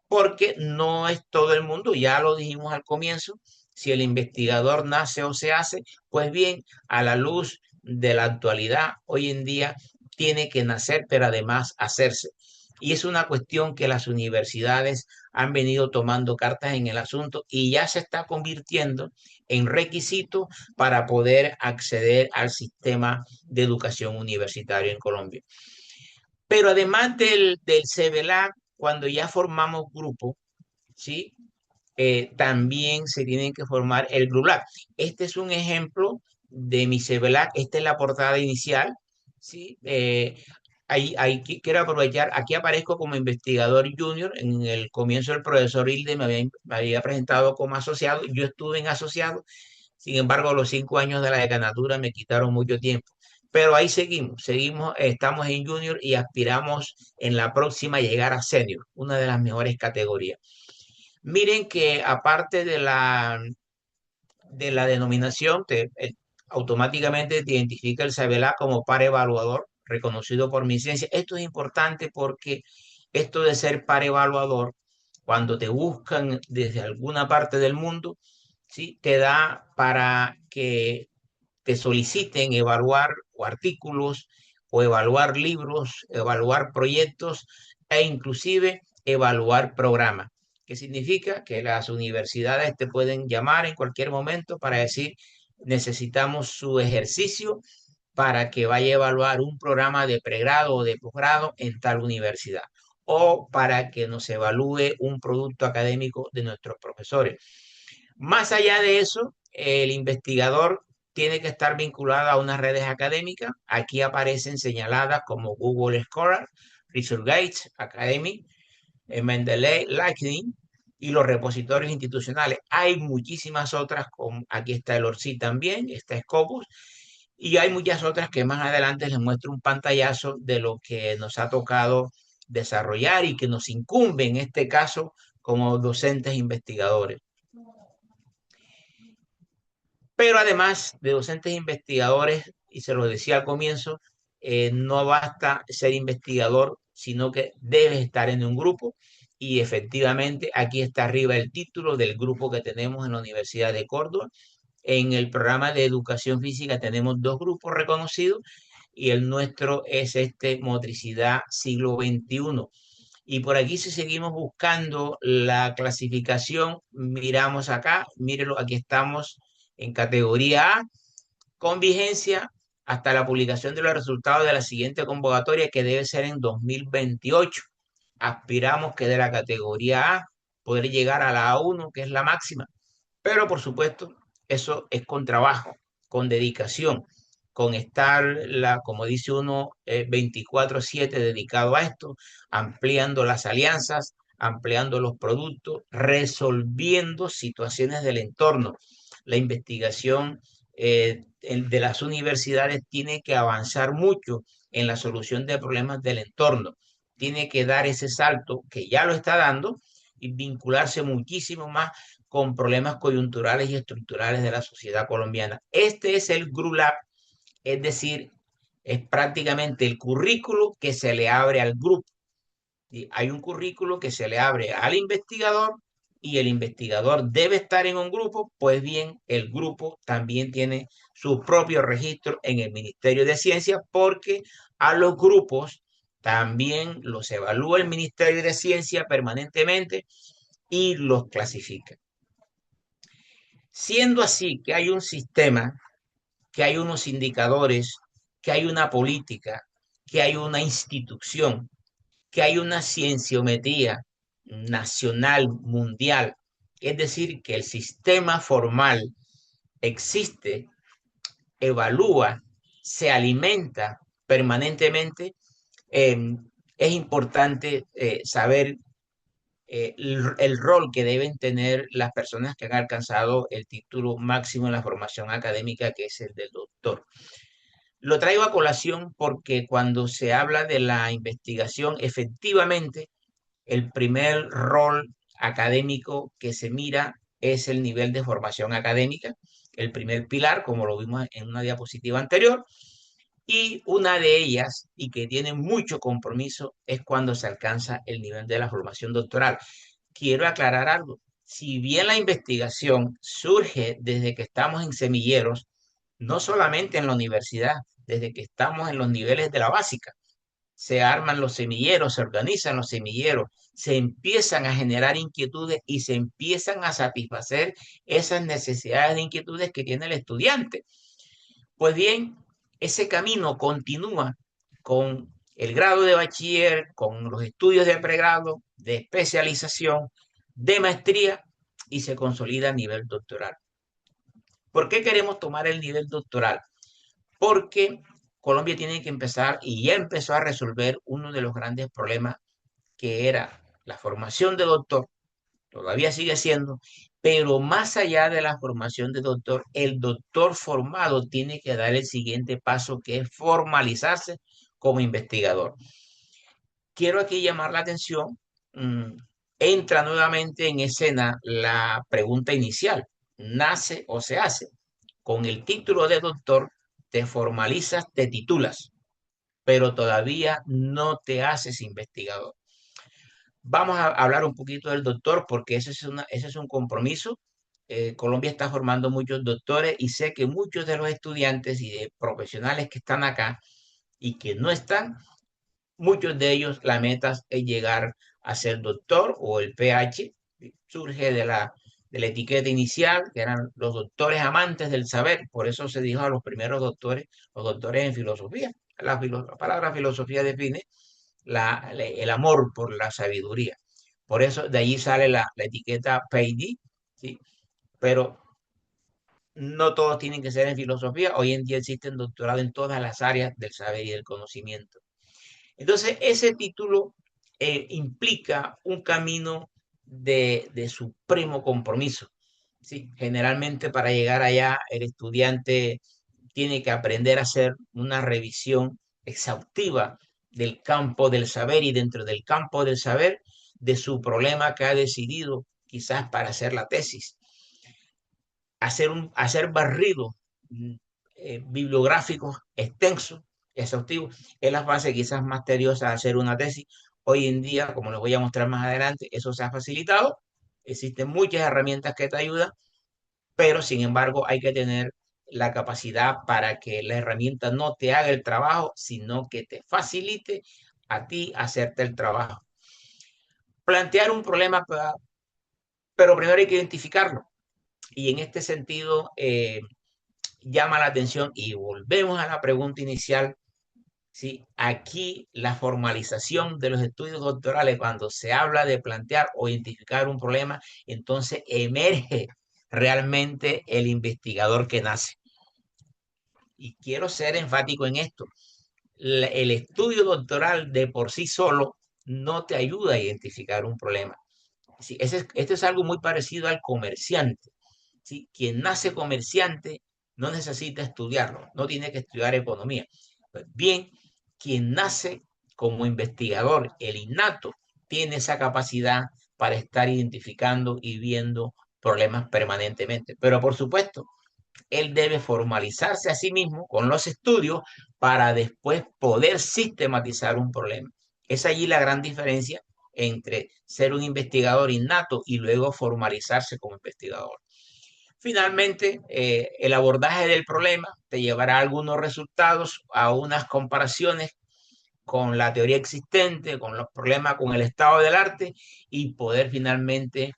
porque no es todo el mundo, ya lo dijimos al comienzo, si el investigador nace o se hace, pues bien, a la luz de la actualidad, hoy en día tiene que nacer, pero además hacerse. Y es una cuestión que las universidades han venido tomando cartas en el asunto y ya se está convirtiendo en requisito para poder acceder al sistema de educación universitaria en Colombia. Pero además del CEBELAC, cuando ya formamos grupo, ¿sí? También se tienen que formar el GRULAC. Este es un ejemplo de mi CEBELAC. Esta es la portada inicial, ¿sí? Ahí quiero aprovechar, aquí aparezco como investigador junior. En el comienzo el profesor Hilde me había presentado como asociado. Yo estuve en asociado, sin embargo los 5 años de la decanatura me quitaron mucho tiempo. pero ahí seguimos, estamos en junior y aspiramos en la próxima a llegar a senior, una de las mejores categorías. Miren que aparte de la denominación, automáticamente te identifica el SABELA como par evaluador, reconocido por mi ciencia. Esto es importante porque esto de ser par evaluador, cuando te buscan desde alguna parte del mundo, ¿sí? Te da para que te soliciten evaluar o artículos o evaluar libros, evaluar proyectos e inclusive evaluar programas. ¿Qué significa? Que las universidades te pueden llamar en cualquier momento para decir, necesitamos su ejercicio para que vaya a evaluar un programa de pregrado o de posgrado en tal universidad, o para que nos evalúe un producto académico de nuestros profesores. Más allá de eso, el investigador tiene que estar vinculado a unas redes académicas. Aquí aparecen señaladas como Google Scholar, ResearchGate Academy, Mendeley, Lightning y los repositorios institucionales. Hay muchísimas otras, como aquí está el ORCID también, está Scopus, y hay muchas otras que más adelante les muestro un pantallazo de lo que nos ha tocado desarrollar y que nos incumbe en este caso como docentes investigadores. Pero además de docentes investigadores, y se lo decía al comienzo, no basta ser investigador, sino que debes estar en un grupo. Y efectivamente, aquí está arriba el título del grupo que tenemos en la Universidad de Córdoba. En el programa de educación física tenemos 2 grupos reconocidos y el nuestro es Motricidad Siglo XXI. Y por aquí si seguimos buscando la clasificación, miramos acá, mírenlo, aquí estamos en categoría A, con vigencia hasta la publicación de los resultados de la siguiente convocatoria, que debe ser en 2028. Aspiramos que de la categoría A poder llegar a la A1, que es la máxima. Pero por supuesto, eso es con trabajo, con dedicación, con estar, como dice uno, 24/7 dedicado a esto, ampliando las alianzas, ampliando los productos, resolviendo situaciones del entorno. La investigación de las universidades tiene que avanzar mucho en la solución de problemas del entorno. Tiene que dar ese salto que ya lo está dando y vincularse muchísimo más con problemas coyunturales y estructurales de la sociedad colombiana. Este es el GRULAB, es decir, es prácticamente el currículo que se le abre al grupo. Y hay un currículo que se le abre al investigador y el investigador debe estar en un grupo, pues bien, el grupo también tiene su propio registro en el Ministerio de Ciencia porque a los grupos también los evalúa el Ministerio de Ciencia permanentemente y los clasifica. Siendo así que hay un sistema, que hay unos indicadores, que hay una política, que hay una institución, que hay una cienciometría nacional, mundial, es decir, que el sistema formal existe, evalúa, se alimenta permanentemente, es importante saber el rol que deben tener las personas que han alcanzado el título máximo en la formación académica, que es el del doctor. Lo traigo a colación porque cuando se habla de la investigación, efectivamente, el primer rol académico que se mira es el nivel de formación académica, el primer pilar, como lo vimos en una diapositiva anterior, y una de ellas, y que tiene mucho compromiso, es cuando se alcanza el nivel de la formación doctoral. Quiero aclarar algo. Si bien la investigación surge desde que estamos en semilleros, no solamente en la universidad, desde que estamos en los niveles de la básica, se arman los semilleros, se organizan los semilleros, se empiezan a generar inquietudes y se empiezan a satisfacer esas necesidades de inquietudes que tiene el estudiante. Pues bien, ese camino continúa con el grado de bachiller, con los estudios de pregrado, de especialización, de maestría y se consolida a nivel doctoral. ¿Por qué queremos tomar el nivel doctoral? Porque Colombia tiene que empezar y ya empezó a resolver uno de los grandes problemas que era la formación de doctor, todavía sigue siendo, Pero más allá de la formación de doctor, el doctor formado tiene que dar el siguiente paso, que es formalizarse como investigador. Quiero aquí llamar la atención, entra nuevamente en escena la pregunta inicial, ¿nace o se hace? Con el título de doctor te formalizas, te titulas, pero todavía no te haces investigador. Vamos a hablar un poquito del doctor porque ese es un compromiso. Colombia está formando muchos doctores y sé que muchos de los estudiantes y de profesionales que están acá y que no están, muchos de ellos la meta es llegar a ser doctor o el PH. Surge de la etiqueta inicial, que eran los doctores amantes del saber. Por eso se dijo a los primeros doctores, los doctores en filosofía. La palabra filosofía define el amor por la sabiduría. Por eso de allí sale la etiqueta PhD, ¿sí? Pero no todos tienen que ser en filosofía. Hoy en día existen doctorados en todas las áreas del saber y del conocimiento. Entonces, ese título implica un camino de supremo compromiso. ¿Sí? Generalmente para llegar allá, el estudiante tiene que aprender a hacer una revisión exhaustiva del campo del saber y dentro del campo del saber de su problema que ha decidido quizás para hacer la tesis. Hacer barrido bibliográficos extensos, exhaustivos, es la fase quizás más tediosa de hacer una tesis. Hoy en día, como les voy a mostrar más adelante, eso se ha facilitado. Existen muchas herramientas que te ayudan, pero sin embargo hay que tener la capacidad para que la herramienta no te haga el trabajo, sino que te facilite a ti hacerte el trabajo. Plantear un problema, pero primero hay que identificarlo. Y en este sentido, llama la atención y volvemos a la pregunta inicial. ¿Sí? Aquí la formalización de los estudios doctorales, cuando se habla de plantear o identificar un problema, entonces emerge realmente el investigador que nace. Y quiero ser enfático en esto. El estudio doctoral de por sí solo no te ayuda a identificar un problema. ¿Sí? Esto es algo muy parecido al comerciante. ¿Sí? Quien nace comerciante no necesita estudiarlo, no tiene que estudiar economía. Pues bien, quien nace como investigador, el innato, tiene esa capacidad para estar identificando y viendo problemas permanentemente. Pero por supuesto, él debe formalizarse a sí mismo con los estudios para después poder sistematizar un problema. Es allí la gran diferencia entre ser un investigador innato y luego formalizarse como investigador. Finalmente, el abordaje del problema te llevará a algunos resultados, a unas comparaciones con la teoría existente, con los problemas, con el estado del arte y poder finalmente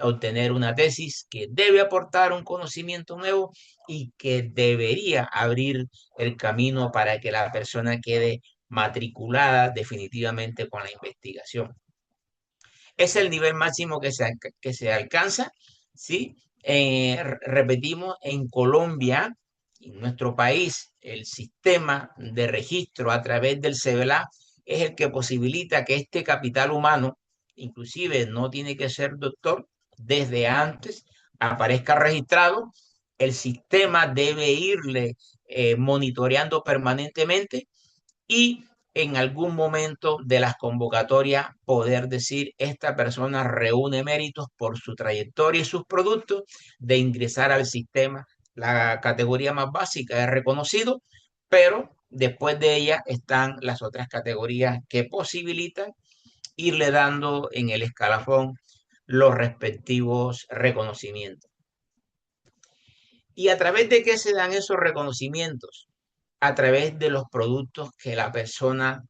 obtener una tesis que debe aportar un conocimiento nuevo y que debería abrir el camino para que la persona quede matriculada definitivamente con la investigación. Es el nivel máximo que se alcanza, ¿sí? Repetimos, en Colombia, en nuestro país, el sistema de registro a través del CEBELA es el que posibilita que este capital humano, inclusive no tiene que ser doctor, desde antes aparezca registrado. El sistema debe irle monitoreando permanentemente y en algún momento de las convocatorias poder decir esta persona reúne méritos por su trayectoria y sus productos de ingresar al sistema. La categoría más básica es reconocido, pero después de ella están las otras categorías que posibilitan irle dando en el escalafón los respectivos reconocimientos. ¿Y a través de qué se dan esos reconocimientos? A través de los productos que la persona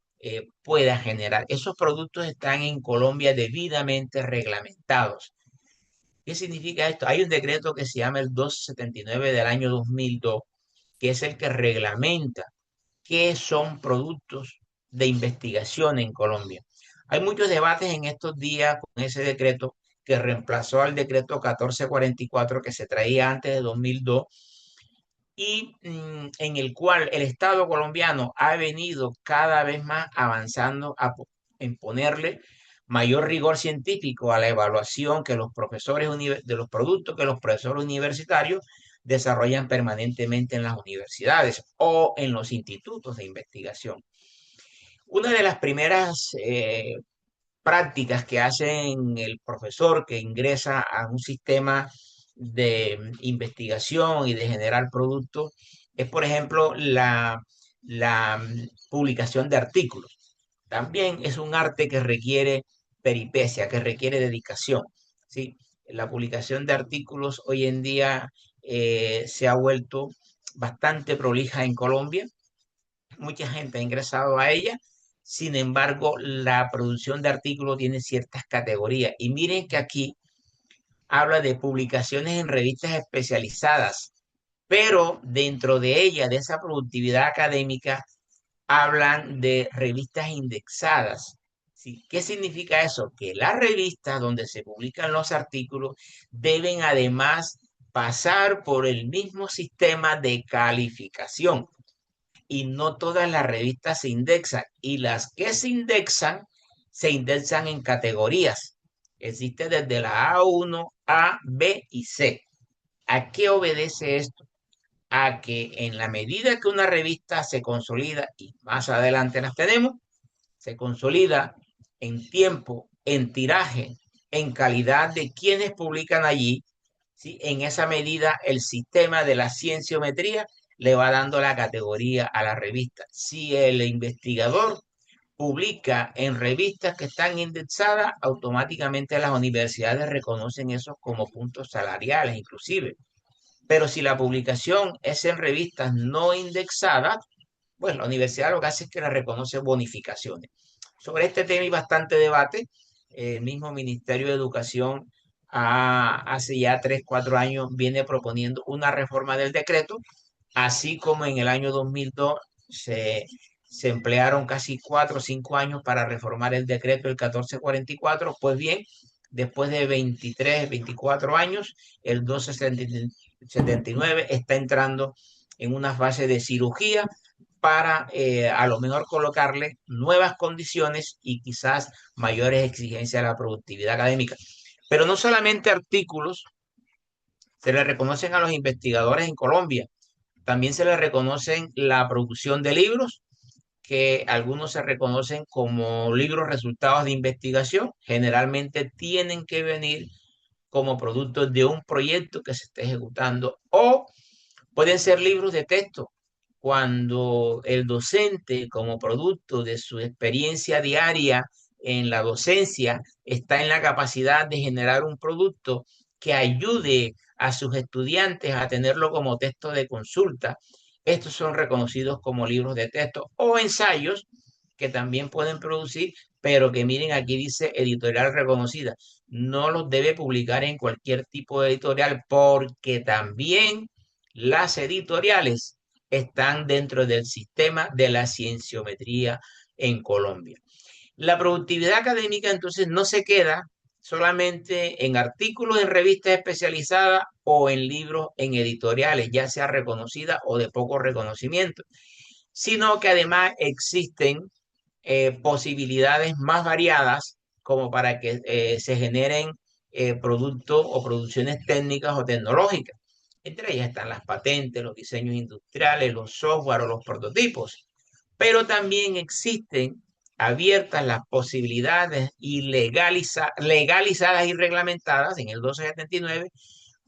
pueda generar. Esos productos están en Colombia debidamente reglamentados. ¿Qué significa esto? Hay un decreto que se llama el 279 del año 2002, que es el que reglamenta qué son productos de investigación en Colombia. Hay muchos debates en estos días con ese decreto que reemplazó al decreto 1444 que se traía antes de 2002 y en el cual el Estado colombiano ha venido cada vez más avanzando en ponerle mayor rigor científico a la evaluación que los profesores de los productos que los profesores universitarios desarrollan permanentemente en las universidades o en los institutos de investigación. Una de las primeras prácticas que hace el profesor que ingresa a un sistema de investigación y de generar productos es, por ejemplo, la publicación de artículos. También es un arte que requiere peripecia, que requiere dedicación, ¿sí? La publicación de artículos hoy en día se ha vuelto bastante prolija en Colombia. Mucha gente ha ingresado a ella. Sin embargo, la producción de artículos tiene ciertas categorías. Y miren que aquí habla de publicaciones en revistas especializadas, pero dentro de ella, de esa productividad académica, hablan de revistas indexadas. ¿Sí? ¿Qué significa eso? Que las revistas donde se publican los artículos deben además pasar por el mismo sistema de calificación. Y no todas las revistas se indexan. Y las que se indexan en categorías. Existe desde la A1, A, B y C. ¿A qué obedece esto? A que en la medida que una revista se consolida, y más adelante las tenemos, se consolida en tiempo, en tiraje, en calidad de quienes publican allí, ¿sí? En esa medida el sistema de la cienciometría le va dando la categoría a la revista. Si el investigador publica en revistas que están indexadas, automáticamente las universidades reconocen eso como puntos salariales, inclusive. Pero si la publicación es en revistas no indexadas, pues la universidad lo que hace es que le reconoce bonificaciones. Sobre este tema hay bastante debate. El mismo Ministerio de Educación hace ya 3, 4 años viene proponiendo una reforma del decreto, así como en el año 2002 se emplearon casi 4 o 5 años para reformar el decreto del 1444. Pues bien, después de 23, 24 años, el 1279 está entrando en una fase de cirugía para a lo mejor colocarle nuevas condiciones y quizás mayores exigencias a la productividad académica. Pero no solamente artículos se le reconocen a los investigadores en Colombia, también se le reconocen la producción de libros, que algunos se reconocen como libros resultados de investigación, generalmente tienen que venir como producto de un proyecto que se esté ejecutando, o pueden ser libros de texto cuando el docente, como producto de su experiencia diaria en la docencia, está en la capacidad de generar un producto que ayude a sus estudiantes a tenerlo como texto de consulta. Estos son reconocidos como libros de texto o ensayos que también pueden producir, pero que miren, aquí dice editorial reconocida. No los debe publicar en cualquier tipo de editorial, porque también las editoriales están dentro del sistema de la cienciometría en Colombia. La productividad académica entonces no se queda solamente en artículos en revistas especializadas o en libros en editoriales, ya sea reconocida o de poco reconocimiento, sino que además existen posibilidades más variadas como para que se generen productos o producciones técnicas o tecnológicas. Entre ellas están las patentes, los diseños industriales, los software o los prototipos. Pero también existen abiertas las posibilidades y legalizadas y reglamentadas en el 1279,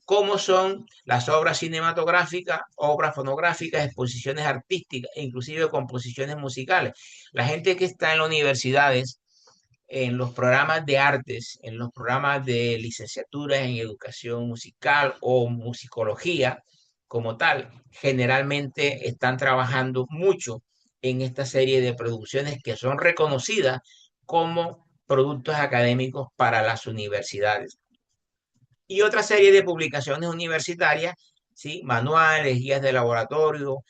como son las obras cinematográficas, obras fonográficas, exposiciones artísticas e inclusive composiciones musicales. La gente que está en las universidades, en los programas de artes, en los programas de licenciatura en educación musical o musicología como tal, generalmente están trabajando mucho en esta serie de producciones que son reconocidas como productos académicos para las universidades. Y otra serie de publicaciones universitarias, ¿sí? Manuales, guías de laboratorio,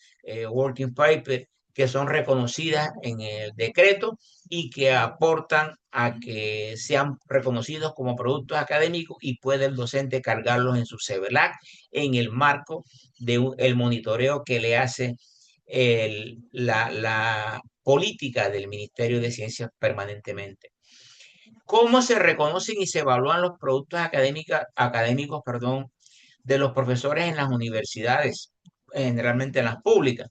working paper, que son reconocidas en el decreto y que aportan a que sean reconocidos como productos académicos y puede el docente cargarlos en su CEBELAC en el marco del monitoreo que le hace la política del Ministerio de Ciencias permanentemente. ¿Cómo se reconocen y se evalúan los productos académicos, perdón, de los profesores en las universidades, generalmente en las públicas?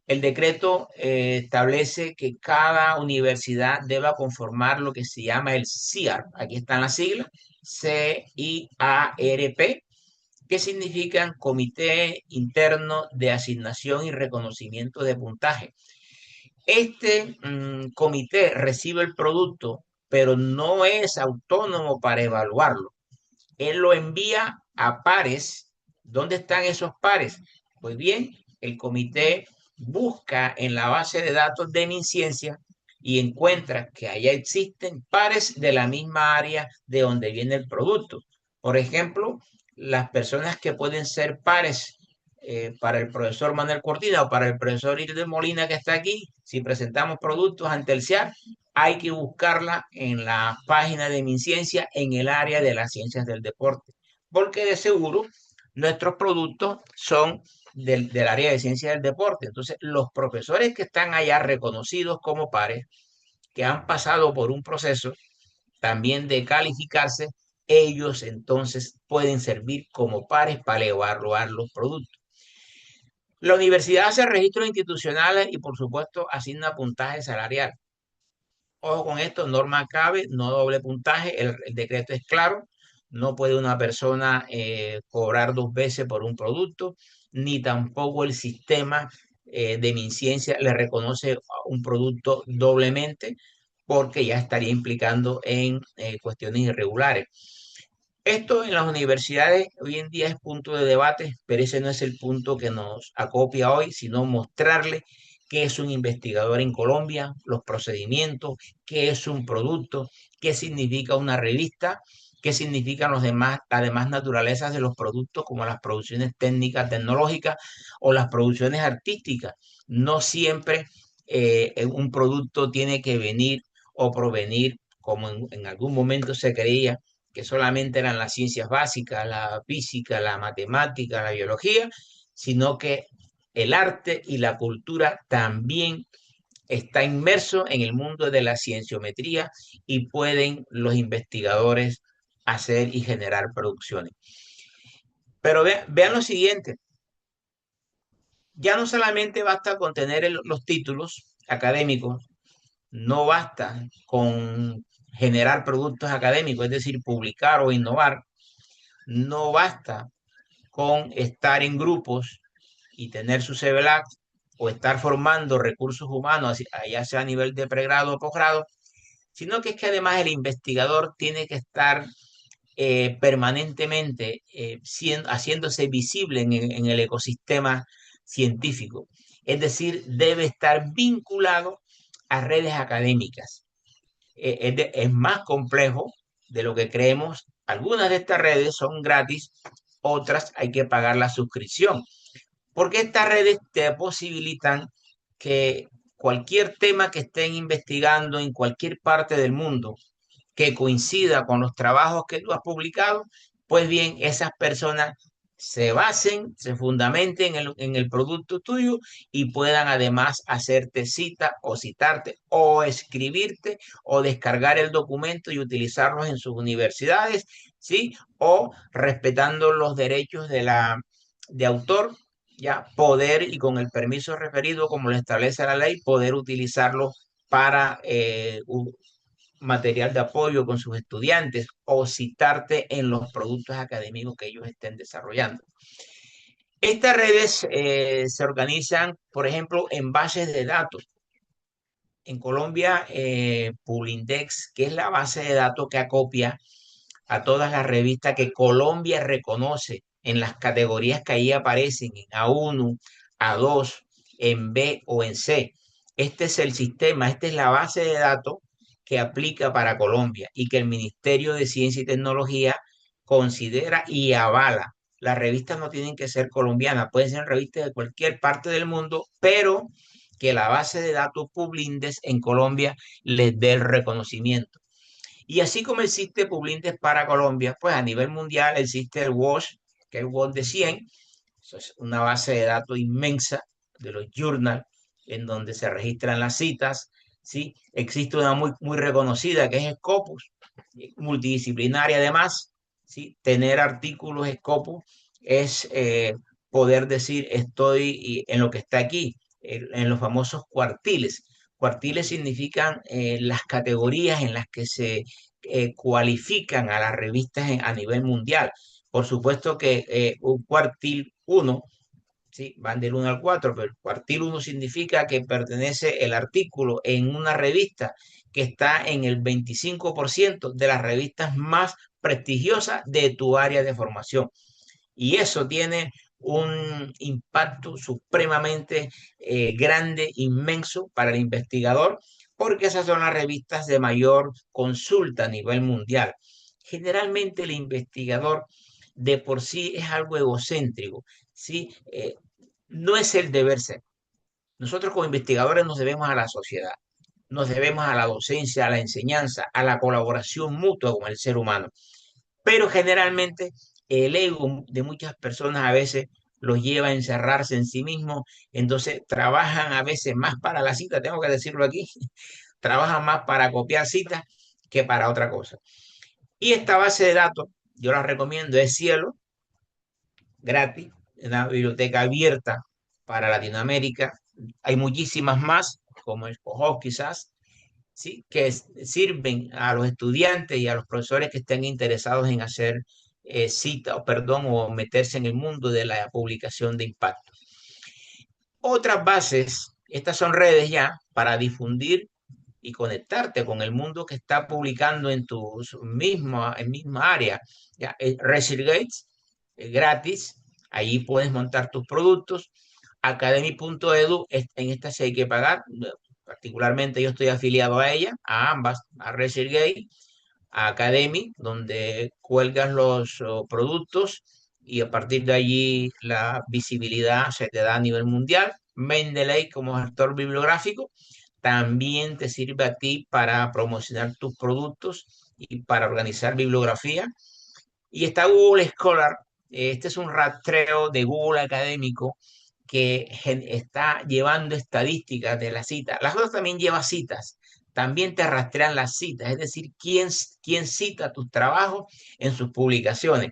El decreto establece que cada universidad deba conformar lo que se llama el CIARP. Aquí están las siglas, CIARP, que significan Comité Interno de Asignación y Reconocimiento de Puntaje. Este comité recibe el producto, pero no es autónomo para evaluarlo. Él lo envía a pares. ¿Dónde están esos pares? Pues bien, el comité busca en la base de datos de MinCiencia y encuentra que allá existen pares de la misma área de donde viene el producto. Por ejemplo, las personas que pueden ser pares para el profesor Manuel Cortina o para el profesor Iris Molina que está aquí, si presentamos productos ante el CIAR, hay que buscarla en la página de MinCiencia en el área de las ciencias del deporte, porque de seguro nuestros productos son del área de ciencias del deporte. Entonces, los profesores que están allá reconocidos como pares, que han pasado por un proceso también de calificarse, ellos entonces pueden servir como pares para evaluar los productos. La universidad hace registros institucionales y, por supuesto, asigna puntaje salarial. Ojo con esto, norma cabe, no doble puntaje, el decreto es claro, no puede una persona cobrar 2 veces por un producto, ni tampoco el sistema de MinCiencia le reconoce un producto doblemente, porque ya estaría implicando en cuestiones irregulares. Esto en las universidades hoy en día es punto de debate, pero ese no es el punto que nos acopia hoy, sino mostrarle qué es un investigador en Colombia, los procedimientos, qué es un producto, qué significa una revista, qué significan las demás naturalezas de los productos, como las producciones técnicas, tecnológicas o las producciones artísticas. No siempre un producto tiene que venir o provenir, como en algún momento se creía, que solamente eran las ciencias básicas, la física, la matemática, la biología, sino que el arte y la cultura también está inmerso en el mundo de la cienciometría y pueden los investigadores hacer y generar producciones. Pero vean lo siguiente, ya no solamente basta con tener los títulos académicos, no basta con generar productos académicos, es decir, publicar o innovar, no basta con estar en grupos y tener su CBLAC o estar formando recursos humanos, ya sea a nivel de pregrado o posgrado, sino que es que además el investigador tiene que estar permanentemente haciéndose visible en el ecosistema científico. Es decir, debe estar vinculado a redes académicas. Es más complejo de lo que creemos. Algunas de estas redes son gratis, otras hay que pagar la suscripción, porque estas redes te posibilitan que cualquier tema que estén investigando en cualquier parte del mundo que coincida con los trabajos que tú has publicado, pues bien, esas personas se basen, se fundamenten en el producto tuyo y puedan además hacerte cita o citarte o escribirte o descargar el documento y utilizarlos en sus universidades, ¿sí? O respetando los derechos de autor, ya poder y con el permiso referido, como lo establece la ley, poder utilizarlo para material de apoyo con sus estudiantes o citarte en los productos académicos que ellos estén desarrollando. Estas redes se organizan, por ejemplo, en bases de datos. En Colombia, Publindex, que es la base de datos que acopia a todas las revistas que Colombia reconoce en las categorías que ahí aparecen, en A1, A2, en B o en C. Este es el sistema, esta es la base de datos que aplica para Colombia y que el Ministerio de Ciencia y Tecnología considera y avala. Las revistas no tienen que ser colombianas, pueden ser revistas de cualquier parte del mundo, pero que la base de datos Publindex en Colombia les dé el reconocimiento. Y así como existe Publindex para Colombia, pues a nivel mundial existe el WASH, que es el WASH de 100, eso es una base de datos inmensa de los journals en donde se registran las citas, ¿sí? Existe una muy reconocida que es Scopus, multidisciplinaria además, ¿sí? Tener artículos Scopus es poder decir estoy en lo que está aquí, en los famosos cuartiles. Cuartiles significan las categorías en las que se cualifican a las revistas a nivel mundial. Por supuesto que un cuartil 1, ¿sí? Van del 1 al 4, pero el cuartil 1 significa que pertenece el artículo en una revista que está en el 25% de las revistas más prestigiosas de tu área de formación. Y eso tiene un impacto supremamente grande, inmenso para el investigador, porque esas son las revistas de mayor consulta a nivel mundial. Generalmente el investigador de por sí es algo egocéntrico, ¿sí? No es el deber ser. Nosotros como investigadores nos debemos a la sociedad, nos debemos a la docencia, a la enseñanza, a la colaboración mutua con el ser humano. Pero generalmente el ego de muchas personas a veces los lleva a encerrarse en sí mismos, entonces trabajan a veces más para la cita, tengo que decirlo aquí, trabajan más para copiar citas que para otra cosa. Y esta base de datos, yo la recomiendo, es Cielo, gratis, una biblioteca abierta para Latinoamérica. Hay muchísimas más, como el COJO quizás, ¿sí? Que sirven a los estudiantes y a los profesores que estén interesados en hacer cita, o perdón, o meterse en el mundo de la publicación de impacto. Otras bases, estas son redes ya para difundir y conectarte con el mundo que está publicando en tu misma área. Ya, ResearchGate, gratis, ahí puedes montar tus productos. Academy.edu, en esta sí hay que pagar, particularmente yo estoy afiliado a ella, a ambas, a ResearchGate, a Academy, donde cuelgas los productos y a partir de allí la visibilidad se te da a nivel mundial. Mendeley como gestor bibliográfico también te sirve a ti para promocionar tus productos y para organizar bibliografía. Y está Google Scholar, este es un rastreo de Google académico que está llevando estadísticas de las citas. Las otras también llevan citas, también te rastrean las citas, es decir, quién cita tus trabajos en sus publicaciones.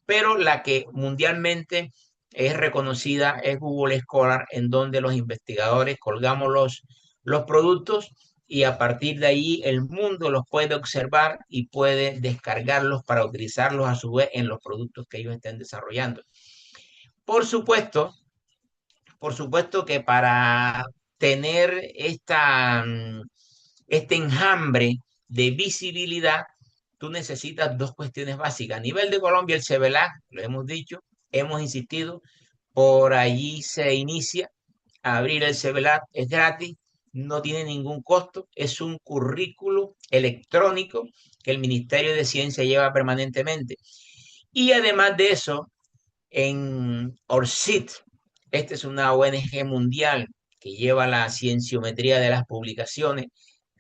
Pero la que mundialmente es reconocida es Google Scholar, en donde los investigadores colgamos los productos y a partir de ahí el mundo los puede observar y puede descargarlos para utilizarlos a su vez en los productos que ellos estén desarrollando. Por supuesto que para tener este enjambre de visibilidad, tú necesitas dos cuestiones básicas. A nivel de Colombia, el CEBELAC, lo hemos dicho, hemos insistido, por allí se inicia. Abrir el CEBELAC es gratis, no tiene ningún costo, es un currículo electrónico que el Ministerio de Ciencia lleva permanentemente. Y además de eso, en ORCID, esta es una ONG mundial que lleva la cienciometría de las publicaciones,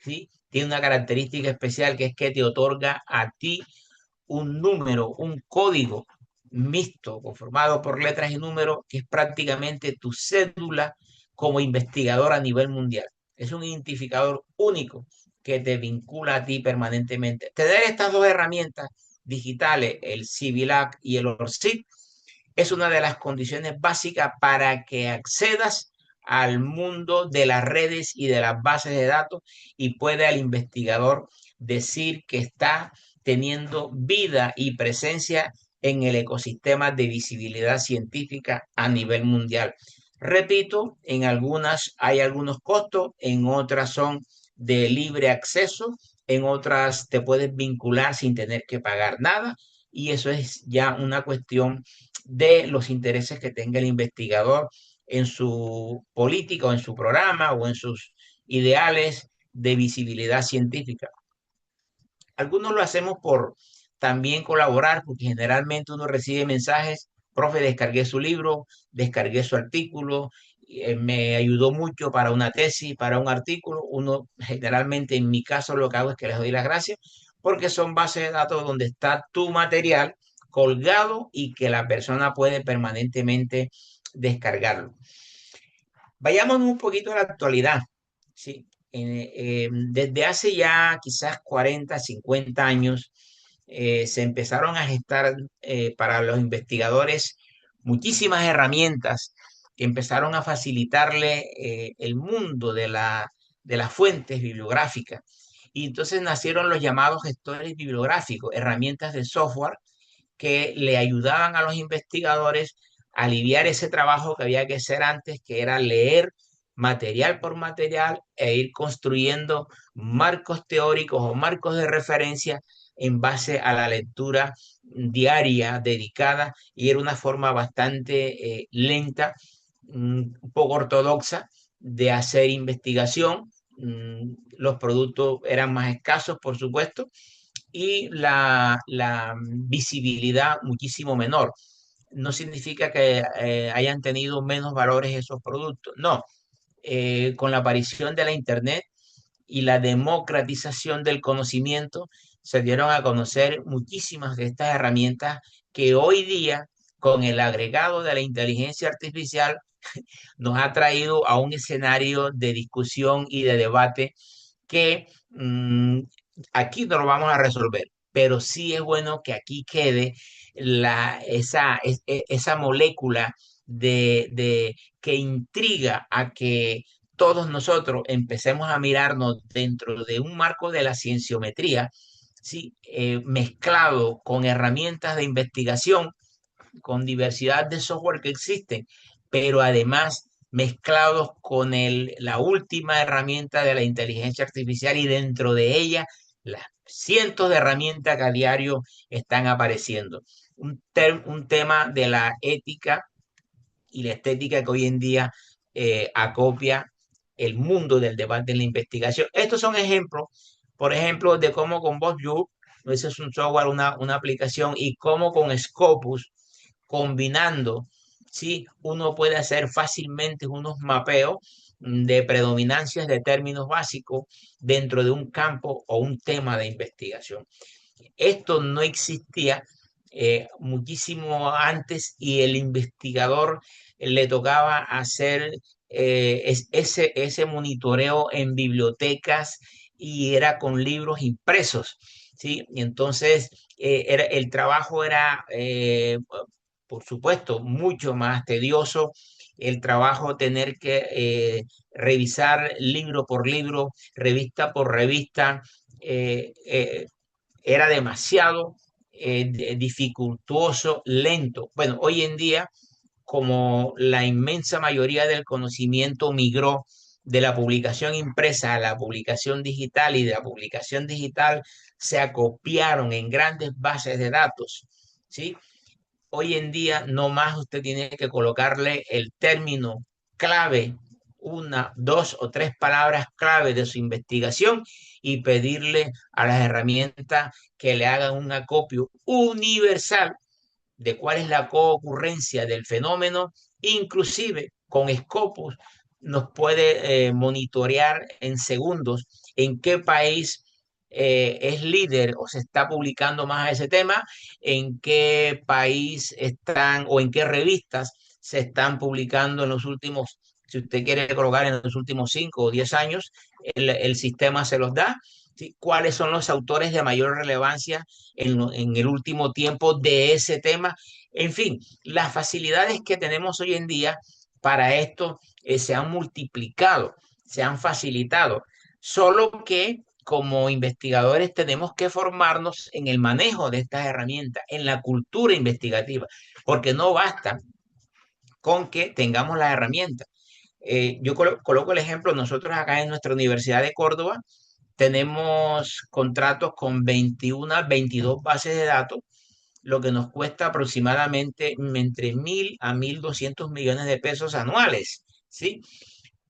¿sí? Tiene una característica especial que es que te otorga a ti un número, un código mixto, conformado por letras y números, que es prácticamente tu cédula como investigador a nivel mundial. Es un identificador único que te vincula a ti permanentemente. Tener estas dos herramientas digitales, el CIVILAC y el ORCID, es una de las condiciones básicas para que accedas al mundo de las redes y de las bases de datos y pueda el investigador decir que está teniendo vida y presencia en el ecosistema de visibilidad científica a nivel mundial. Repito, en algunas hay algunos costos, en otras son de libre acceso, en otras te puedes vincular sin tener que pagar nada y eso es ya una cuestión de los intereses que tenga el investigador en su política o en su programa o en sus ideales de visibilidad científica. Algunos lo hacemos por también colaborar, porque generalmente uno recibe mensajes, profe, descargué su libro, descargué su artículo, me ayudó mucho para una tesis, para un artículo. Uno generalmente, en mi caso, lo que hago es que les doy las gracias, porque son bases de datos donde está tu material colgado y que la persona puede permanentemente descargarlo. Vayamos un poquito a la actualidad, ¿sí? desde hace ya quizás 40, 50 años, se empezaron a gestar para los investigadores muchísimas herramientas que empezaron a facilitarle el mundo de las fuentes bibliográficas. Y entonces nacieron los llamados gestores bibliográficos, herramientas de software que le ayudaban a los investigadores a aliviar ese trabajo que había que hacer antes, que era leer material por material e ir construyendo marcos teóricos o marcos de referencia en base a la lectura diaria dedicada, y era una forma bastante lenta, un poco ortodoxa de hacer investigación. Los productos eran más escasos, por supuesto, y la visibilidad muchísimo menor. No significa que hayan tenido menos valores esos productos, no. Con la aparición de la Internet y la democratización del conocimiento, se dieron a conocer muchísimas de estas herramientas que hoy día, con el agregado de la inteligencia artificial, nos ha traído a un escenario de discusión y de debate que aquí no lo vamos a resolver, pero sí es bueno que aquí quede esa molécula que intriga a que todos nosotros empecemos a mirarnos dentro de un marco de la cienciometría, ¿sí? Mezclado con herramientas de investigación, con diversidad de software que existen, pero además mezclados con la última herramienta de la inteligencia artificial, y dentro de ella las cientos de herramientas que a diario están apareciendo. Un tema de la ética y la estética que hoy en día acopia el mundo del debate en la investigación. Estos son ejemplos, por ejemplo, de cómo con BotView, ese es un software, una aplicación, y cómo con Scopus, combinando, ¿sí? Uno puede hacer fácilmente unos mapeos de predominancias de términos básicos dentro de un campo o un tema de investigación. Esto no existía muchísimo antes, y el investigador le tocaba hacer ese monitoreo en bibliotecas, y era con libros impresos, ¿sí? Y entonces el trabajo era, por supuesto, mucho más tedioso. El trabajo tener que revisar libro por libro, revista por revista, era demasiado dificultuoso, lento. Bueno, hoy en día, como la inmensa mayoría del conocimiento migró de la publicación impresa a la publicación digital, y de la publicación digital se acopiaron en grandes bases de datos, ¿sí? Hoy en día no más usted tiene que colocarle el término clave, una, dos o tres palabras clave de su investigación, y pedirle a las herramientas que le hagan un acopio universal de cuál es la coocurrencia del fenómeno. Inclusive con Scopus nos puede monitorear en segundos en qué país es líder o se está publicando más a ese tema, en qué país están o en qué revistas se están publicando en los últimos, si usted quiere colocar en los últimos 5 o 10 años, el sistema se los da. ¿Sí? ¿Cuáles son los autores de mayor relevancia en el último tiempo de ese tema? En fin, las facilidades que tenemos hoy en día para esto se han multiplicado, se han facilitado, solo que como investigadores tenemos que formarnos en el manejo de estas herramientas, en la cultura investigativa, porque no basta con que tengamos las herramientas. Yo coloco el ejemplo, nosotros acá en nuestra Universidad de Córdoba tenemos contratos con 21, 22 bases de datos, lo que nos cuesta aproximadamente entre 1.000 a 1.200 millones de pesos anuales, ¿sí?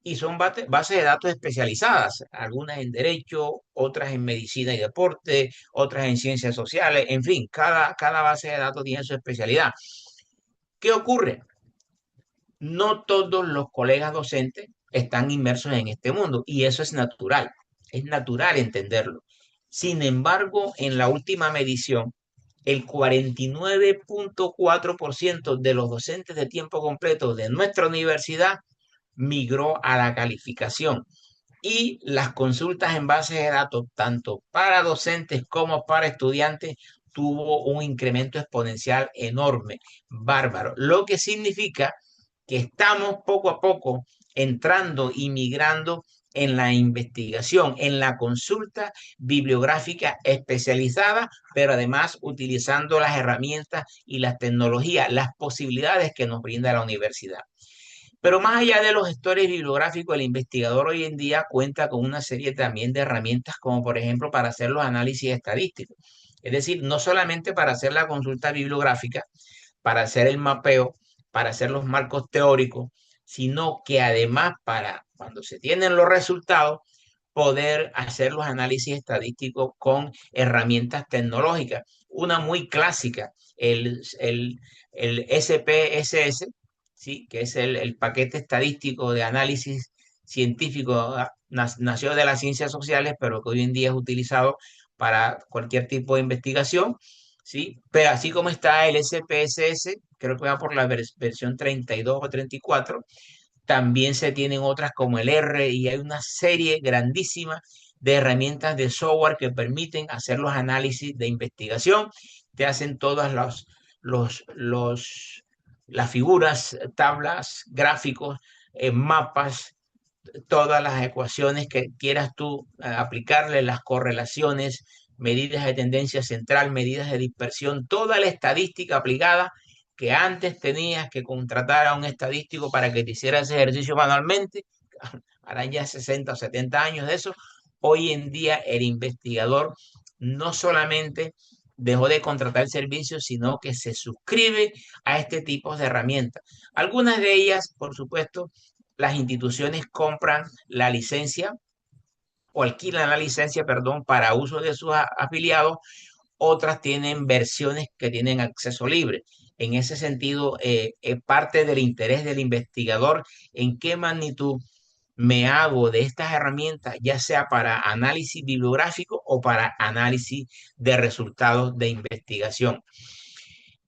Y son bases de datos especializadas, algunas en derecho, otras en medicina y deporte, otras en ciencias sociales, en fin, cada base de datos tiene su especialidad. ¿Qué ocurre? No todos los colegas docentes están inmersos en este mundo, y eso es natural entenderlo. Sin embargo, en la última medición, el 49.4% de los docentes de tiempo completo de nuestra universidad migró a la calificación. y las consultas en bases de datos, tanto para docentes como para estudiantes, tuvo un incremento exponencial enorme, bárbaro, lo que significa que estamos poco a poco entrando y migrando en la investigación, en la consulta bibliográfica especializada, pero además utilizando las herramientas y las tecnologías, las posibilidades que nos brinda la universidad. Pero más allá de los gestores bibliográficos, el investigador hoy en día cuenta con una serie también de herramientas, como por ejemplo para hacer los análisis estadísticos. Es decir, no solamente para hacer la consulta bibliográfica, para hacer el mapeo, para hacer los marcos teóricos, sino que además para cuando se tienen los resultados, poder hacer los análisis estadísticos con herramientas tecnológicas. Una muy clásica, el SPSS, ¿sí? Que es el paquete estadístico de análisis científico, nació de las ciencias sociales, pero que hoy en día es utilizado para cualquier tipo de investigación, ¿sí? Pero así como está el SPSS, creo que va por la versión 32 o 34, también se tienen otras como el R y hay una serie grandísima de herramientas de software que permiten hacer los análisis de investigación. Te hacen todas las figuras, tablas, gráficos, mapas, todas las ecuaciones que quieras tú aplicarle, las correlaciones, medidas de tendencia central, medidas de dispersión, toda la estadística aplicada que antes tenías que contratar a un estadístico para que te hiciera ese ejercicio manualmente, harán ya 60 o 70 años de eso. Hoy en día el investigador no solamente dejó de contratar el servicio, sino que se suscribe a este tipo de herramientas. Algunas de ellas, por supuesto, las instituciones compran la licencia o alquilan la licencia, perdón, para uso de sus afiliados. Otras tienen versiones que tienen acceso libre. En ese sentido, es parte del interés del investigador en qué magnitud me hago de estas herramientas, ya sea para análisis bibliográfico o para análisis de resultados de investigación.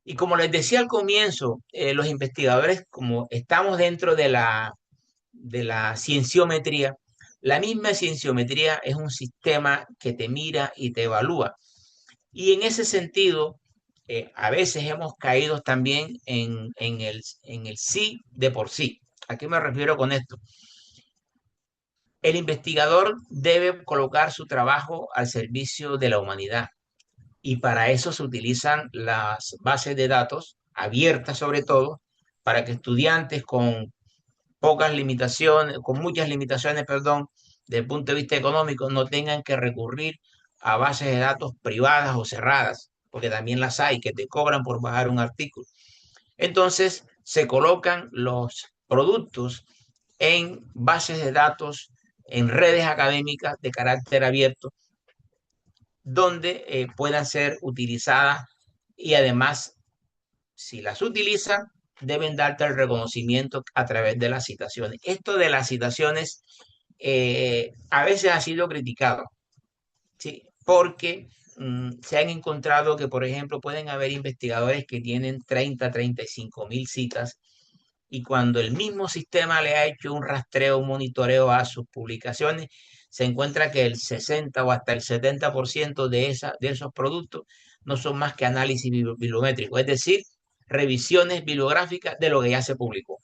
Y como les decía al comienzo, los investigadores, como estamos dentro de la cienciometría, la misma cienciometría es un sistema que te mira y te evalúa. Y en ese sentido, a veces hemos caído también en el sí de por sí. ¿A qué me refiero con esto? El investigador debe colocar su trabajo al servicio de la humanidad y para eso se utilizan las bases de datos abiertas sobre todo para que estudiantes con pocas limitaciones, con muchas limitaciones, perdón, desde el punto de vista económico, no tengan que recurrir a bases de datos privadas o cerradas, porque también las hay que te cobran por bajar un artículo. Entonces, se colocan los productos en bases de datos, en redes académicas de carácter abierto, donde puedan ser utilizadas y además, si las utilizan, deben darte el reconocimiento a través de las citaciones. Esto de las citaciones a veces ha sido criticado, ¿sí? Porque se han encontrado que, por ejemplo, pueden haber investigadores que tienen 35.000 citas y cuando el mismo sistema le ha hecho un rastreo, un monitoreo a sus publicaciones, se encuentra que el 60 o hasta el 70% de esos productos no son más que análisis bibliométrico, es decir, revisiones bibliográficas de lo que ya se publicó.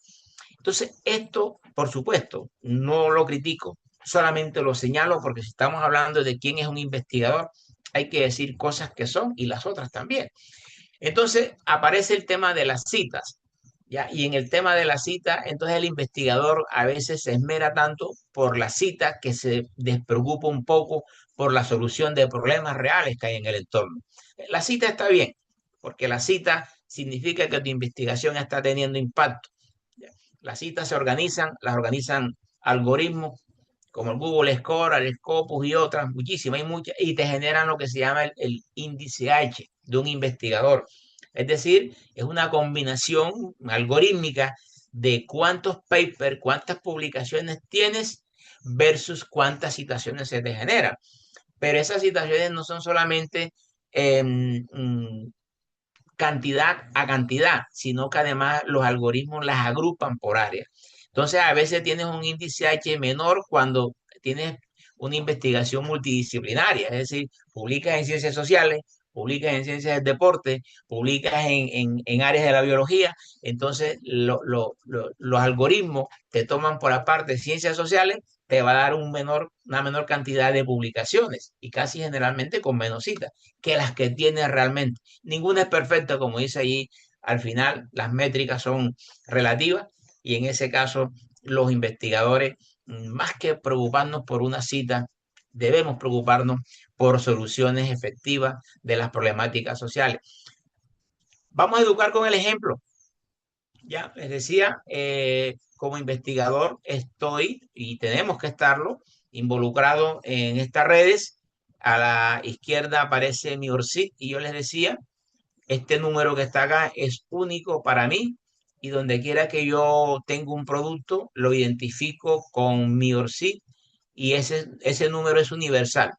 Entonces, esto, por supuesto, no lo critico, solamente lo señalo porque si estamos hablando de quién es un investigador, hay que decir cosas que son y las otras también. Entonces, aparece el tema de las citas. ¿Ya? Y en el tema de la cita, entonces el investigador a veces se esmera tanto por la cita que se despreocupa un poco por la solución de problemas reales que hay en el entorno. La cita está bien, porque la cita significa que tu investigación está teniendo impacto. ¿Ya? Las citas las organizan algoritmos como el Google Score, el Scopus y otras, muchísimas, hay muchas, y te generan lo que se llama el índice H de un investigador. Es decir, es una combinación algorítmica de cuántos papers, cuántas publicaciones tienes versus cuántas citaciones se te generan. Pero esas citaciones no son solamente cantidad a cantidad, sino que además los algoritmos las agrupan por área. Entonces, a veces tienes un índice H menor cuando tienes una investigación multidisciplinaria, es decir, publicas en ciencias sociales, publicas en ciencias del deporte, publicas en áreas de la biología, entonces los algoritmos te toman por aparte ciencias sociales, te va a dar una menor cantidad de publicaciones y casi generalmente con menos citas que las que tienes realmente. Ninguna es perfecta, como dice allí, al final las métricas son relativas y en ese caso los investigadores, más que preocuparnos por una cita, debemos preocuparnos por soluciones efectivas de las problemáticas sociales. Vamos a educar con el ejemplo. Ya les decía, como investigador estoy, y tenemos que estarlo, involucrado en estas redes. A la izquierda aparece mi ORCID y yo les decía, este número que está acá es único para mí y donde quiera que yo tenga un producto, lo identifico con mi ORCID y ese número es universal.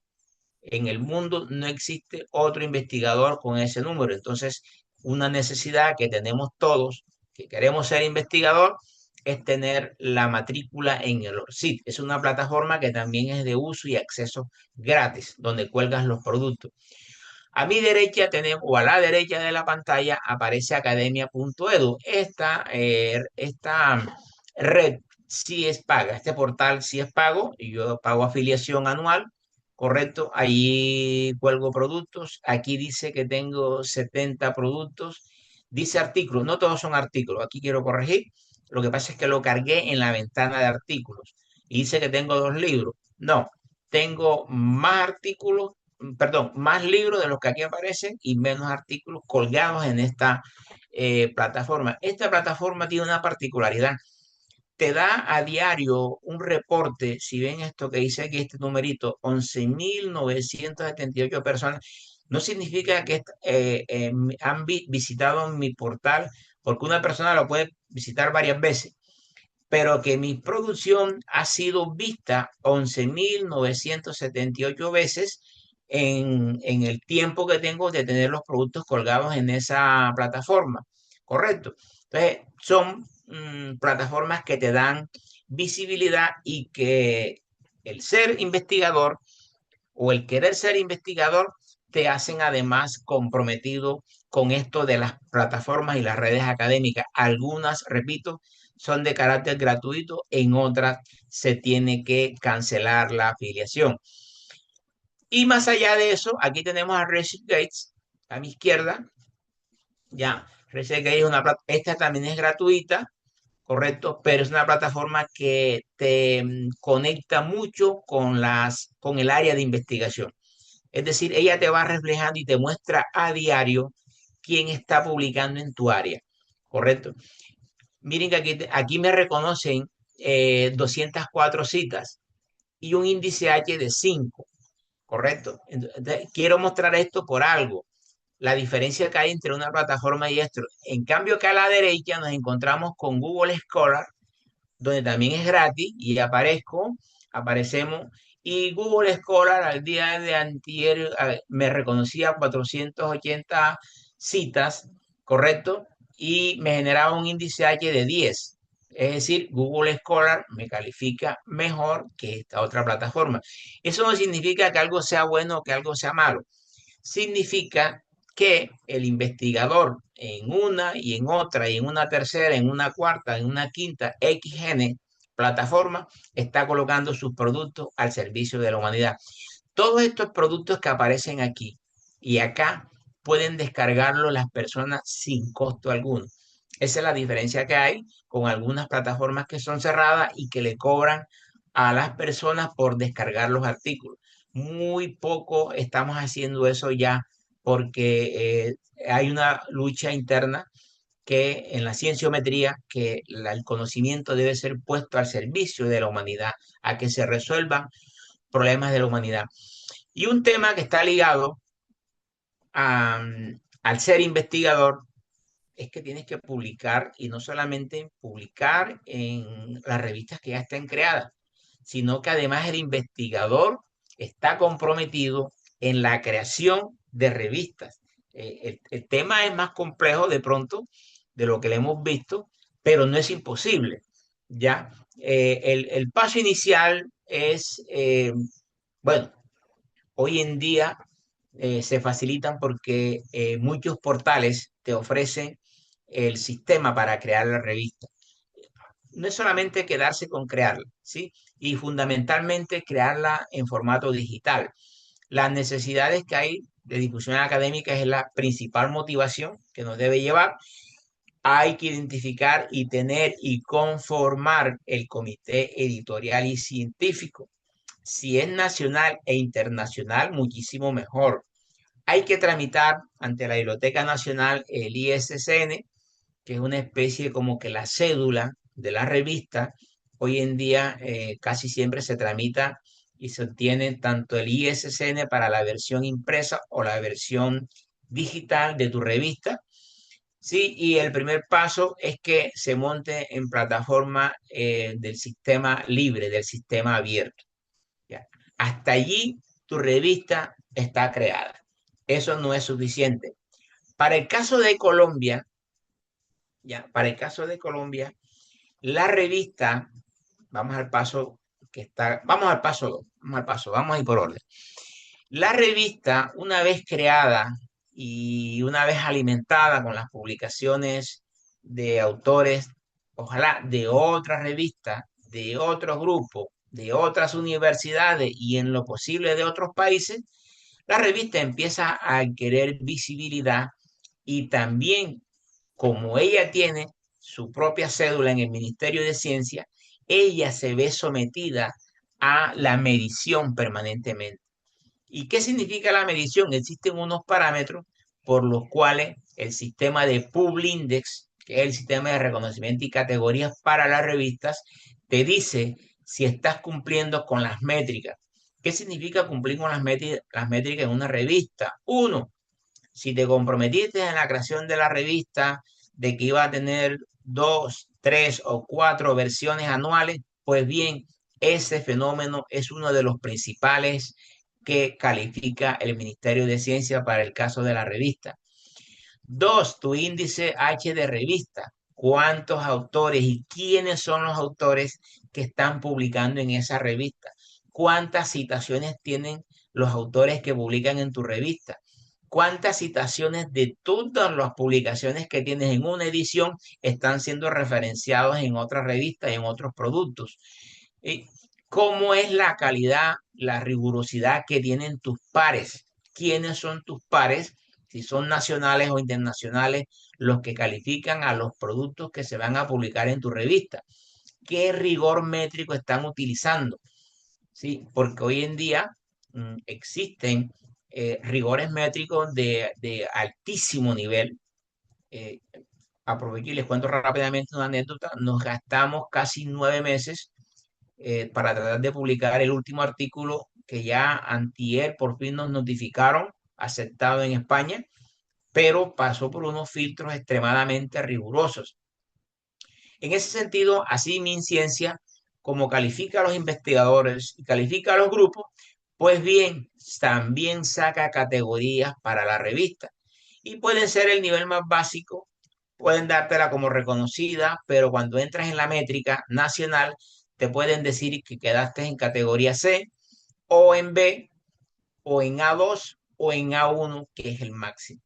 En el mundo no existe otro investigador con ese número. Entonces, una necesidad que tenemos todos, que queremos ser investigador, es tener la matrícula en el ORCID. Es una plataforma que también es de uso y acceso gratis, donde cuelgas los productos. A mi derecha tenemos, o a la derecha de la pantalla, aparece academia.edu. Esta red sí es paga, este portal sí es pago, y yo pago afiliación anual, correcto. Ahí cuelgo productos. Aquí dice que tengo 70 productos. Dice artículos, no todos son artículos. Aquí quiero corregir. Lo que pasa es que lo cargué en la ventana de artículos. Y dice que tengo 2 libros. No, tengo más artículos, perdón, más libros de los que aquí aparecen y menos artículos colgados en esta plataforma. Esta plataforma tiene una particularidad. Te da a diario un reporte, si ven esto que dice aquí, este numerito, 11.978 personas, no significa que han visitado mi portal, porque una persona lo puede visitar varias veces, pero que mi producción ha sido vista 11.978 veces en el tiempo que tengo de tener los productos colgados en esa plataforma, ¿correcto? Entonces, son plataformas que te dan visibilidad y que el ser investigador o el querer ser investigador te hacen además comprometido con esto de las plataformas y las redes académicas. Algunas, repito, son de carácter gratuito, en otras se tiene que cancelar la afiliación. Y más allá de eso, aquí tenemos a ResearchGate a mi izquierda. Ya, ResearchGate es esta también es gratuita, correcto, pero es una plataforma que te conecta mucho con el área de investigación. Es decir, ella te va reflejando y te muestra a diario quién está publicando en tu área, ¿correcto? Miren que aquí me reconocen 204 citas y un índice H de 5, ¿correcto? Entonces, quiero mostrar esto por algo, la diferencia que hay entre una plataforma y esto. En cambio, que a la derecha nos encontramos con Google Scholar, donde también es gratis y aparecemos. Y Google Scholar al día de antier me reconocía 480 citas, ¿correcto? Y me generaba un índice H de 10. Es decir, Google Scholar me califica mejor que esta otra plataforma. Eso no significa que algo sea bueno o que algo sea malo. Significa que el investigador en una y en otra y en una tercera, en una cuarta, en una quinta, XN plataforma, está colocando sus productos al servicio de la humanidad. Todos estos productos que aparecen aquí y acá pueden descargarlo las personas sin costo alguno. Esa es la diferencia que hay con algunas plataformas que son cerradas y que le cobran a las personas por descargar los artículos. Muy poco estamos haciendo eso ya porque hay una lucha interna que en la cienciometría, que el conocimiento debe ser puesto al servicio de la humanidad, a que se resuelvan problemas de la humanidad. Y un tema que está ligado al ser investigador es que tienes que publicar y no solamente publicar en las revistas que ya estén creadas, sino que además el investigador está comprometido en la creación de revistas. El tema es más complejo de pronto de lo que le hemos visto, pero no es imposible. ¿Ya? El paso inicial es, bueno, hoy en día se facilitan porque muchos portales te ofrecen el sistema para crear la revista. No es solamente quedarse con crearla, ¿sí? Y fundamentalmente crearla en formato digital. Las necesidades que hay de difusión académica es la principal motivación que nos debe llevar. Hay que identificar y tener y conformar el comité editorial y científico. Si es nacional e internacional, muchísimo mejor. Hay que tramitar ante la Biblioteca Nacional el ISSN, que es una especie como que la cédula de la revista. Hoy en día casi siempre se tramita y se obtiene tanto el ISSN para la versión impresa o la versión digital de tu revista. Sí, y el primer paso es que se monte en plataforma del sistema libre, del sistema abierto. ¿Ya? Hasta allí tu revista está creada. Eso no es suficiente. Para el caso de Colombia, ya, para el caso de Colombia, la revista, vamos al paso que está, vamos al paso 2, vamos a ir por orden. La revista, una vez creada y una vez alimentada con las publicaciones de autores, ojalá de otras revistas, de otros grupos, de otras universidades y en lo posible de otros países, la revista empieza a adquirir visibilidad y también, como ella tiene su propia cédula en el Ministerio de Ciencia, ella se ve sometida a la medición permanentemente. ¿Y qué significa la medición? Existen unos parámetros por los cuales el sistema de Publindex, que es el sistema de reconocimiento y categorías para las revistas, te dice si estás cumpliendo con las métricas. ¿Qué significa cumplir con las métricas en una revista? Uno, si te comprometiste en la creación de la revista de que iba a tener 2, 3 o 4 versiones anuales, pues bien, ese fenómeno es uno de los principales que califica el Ministerio de Ciencia para el caso de la revista. Dos, tu índice H de revista. ¿Cuántos autores y quiénes son los autores que están publicando en esa revista? ¿Cuántas citaciones tienen los autores que publican en tu revista? ¿Cuántas citaciones de todas las publicaciones que tienes en una edición están siendo referenciados en otras revistas y en otros productos? ¿Cómo es la calidad, la rigurosidad que tienen tus pares? ¿Quiénes son tus pares? Si son nacionales o internacionales, los que califican a los productos que se van a publicar en tu revista. ¿Qué rigor métrico están utilizando? ¿Sí? Porque hoy en día existen rigores métricos de altísimo nivel. Aprovecho y les cuento rápidamente una anécdota. Nos gastamos casi 9 meses para tratar de publicar el último artículo que ya antier por fin nos notificaron, aceptado en España, pero pasó por unos filtros extremadamente rigurosos. En ese sentido, así MinCiencia, como califica a los investigadores y califica a los grupos, pues bien, también saca categorías para la revista. Y pueden ser el nivel más básico, pueden dártela como reconocida, pero cuando entras en la métrica nacional, te pueden decir que quedaste en categoría C, o en B, o en A2, o en A1, que es el máximo.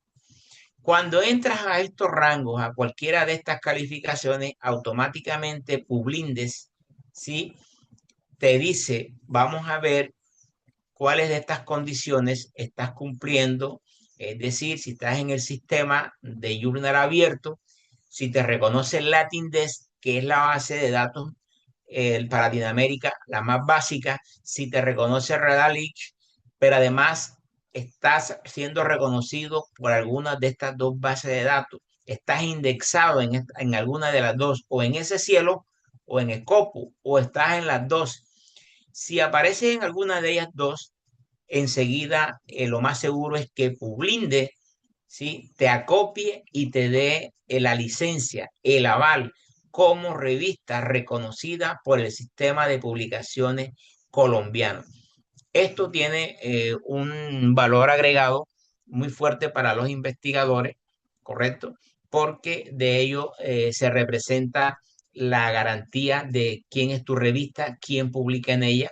Cuando entras a estos rangos, a cualquiera de estas calificaciones, automáticamente Publindex, ¿sí? Te dice, vamos a ver cuáles de estas condiciones estás cumpliendo, es decir, si estás en el sistema de Journal abierto, si te reconoce el LatinDesk, que es la base de datos para Latinoamérica, la más básica, si te reconoce Redalytics, pero además estás siendo reconocido por alguna de estas dos bases de datos, estás indexado en alguna de las dos, o en ese cielo, o en Scopus, o estás en las dos. Si aparece en alguna de ellas dos, enseguida lo más seguro es que Publindex, ¿sí?, te acopie y te dé la licencia, el aval como revista reconocida por el sistema de publicaciones colombiano. Esto tiene un valor agregado muy fuerte para los investigadores, ¿correcto? Porque de ello se representa la garantía de quién es tu revista, quién publica en ella.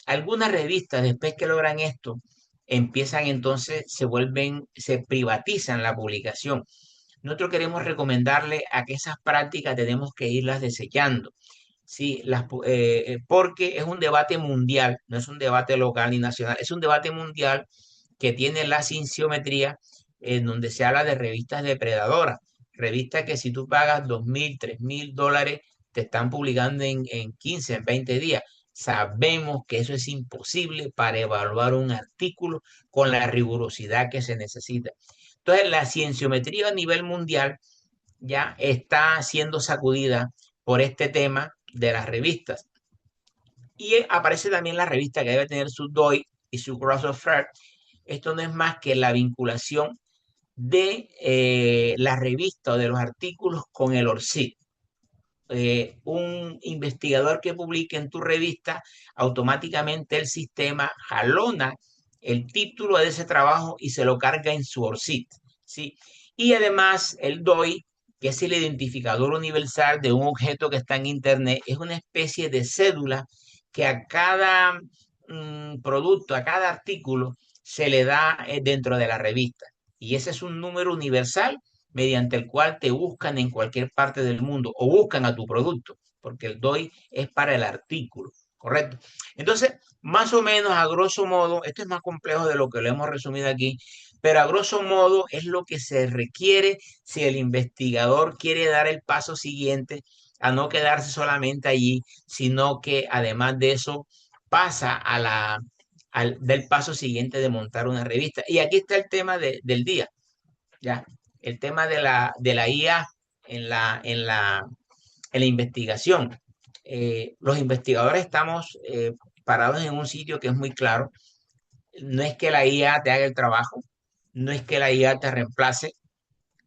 Algunas revistas, después que logran esto, empiezan entonces, se privatizan la publicación. Nosotros queremos recomendarle a que esas prácticas tenemos que irlas desechando. Sí, porque es un debate mundial, no es un debate local ni nacional, es un debate mundial que tiene la cienciometría en donde se habla de revistas depredadoras, revistas que si tú pagas 2.000, $3.000, te están publicando en 15, en 20 días. Sabemos que eso es imposible para evaluar un artículo con la rigurosidad que se necesita. Entonces, la cienciometría a nivel mundial ya está siendo sacudida por este tema de las revistas. Y aparece también la revista que debe tener su DOI y su Cross of Fair. Esto no es más que la vinculación de la revista o de los artículos con el ORCID. Un investigador que publique en tu revista, automáticamente el sistema jalona el título de ese trabajo y se lo carga en su ORCID, ¿sí? Y además el DOI, que es el identificador universal de un objeto que está en Internet, es una especie de cédula que a cada producto, a cada artículo, se le da dentro de la revista. Y ese es un número universal mediante el cual te buscan en cualquier parte del mundo o buscan a tu producto, porque el DOI es para el artículo, ¿correcto? Entonces, más o menos, a grosso modo, esto es más complejo de lo que lo hemos resumido aquí, pero a grosso modo es lo que se requiere si el investigador quiere dar el paso siguiente a no quedarse solamente allí, sino que además de eso pasa del paso siguiente de montar una revista. Y aquí está el tema del día, ¿ya? El tema de la IA en la investigación. Los investigadores estamos parados en un sitio que es muy claro. No es que la IA te haga el trabajo, no es que la IA te reemplace,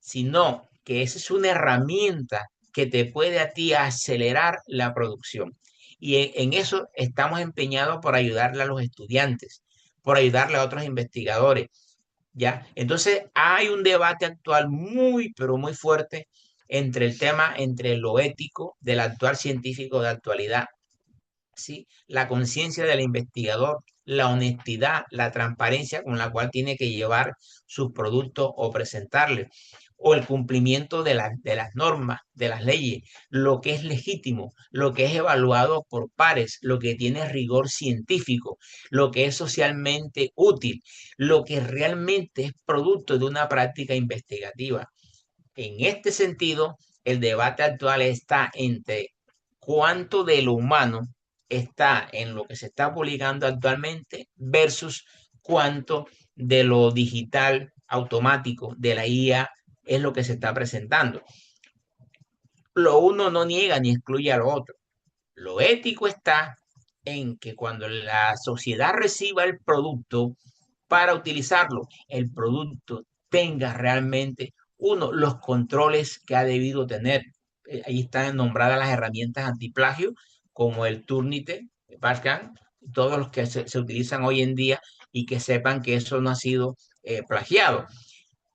sino que esa es una herramienta que te puede a ti acelerar la producción. Y en eso estamos empeñados por ayudarle a los estudiantes, por ayudarle a otros investigadores, ¿ya? Entonces hay un debate actual muy, pero muy fuerte entre lo ético del actual científico de actualidad, ¿sí? La conciencia del investigador, la honestidad, la transparencia con la cual tiene que llevar sus productos o presentarles, o el cumplimiento de las normas, de las leyes, lo que es legítimo, lo que es evaluado por pares, lo que tiene rigor científico, lo que es socialmente útil, lo que realmente es producto de una práctica investigativa. En este sentido, el debate actual está entre cuánto de lo humano está en lo que se está publicando actualmente versus cuánto de lo digital automático de la IA es lo que se está presentando. Lo uno no niega ni excluye a lo otro. Lo ético está en que cuando la sociedad reciba el producto para utilizarlo, el producto tenga realmente los controles que ha debido tener. Ahí están nombradas las herramientas antiplagio, como el Turnitin, Pascal, todos los que se utilizan hoy en día y que sepan que eso no ha sido plagiado.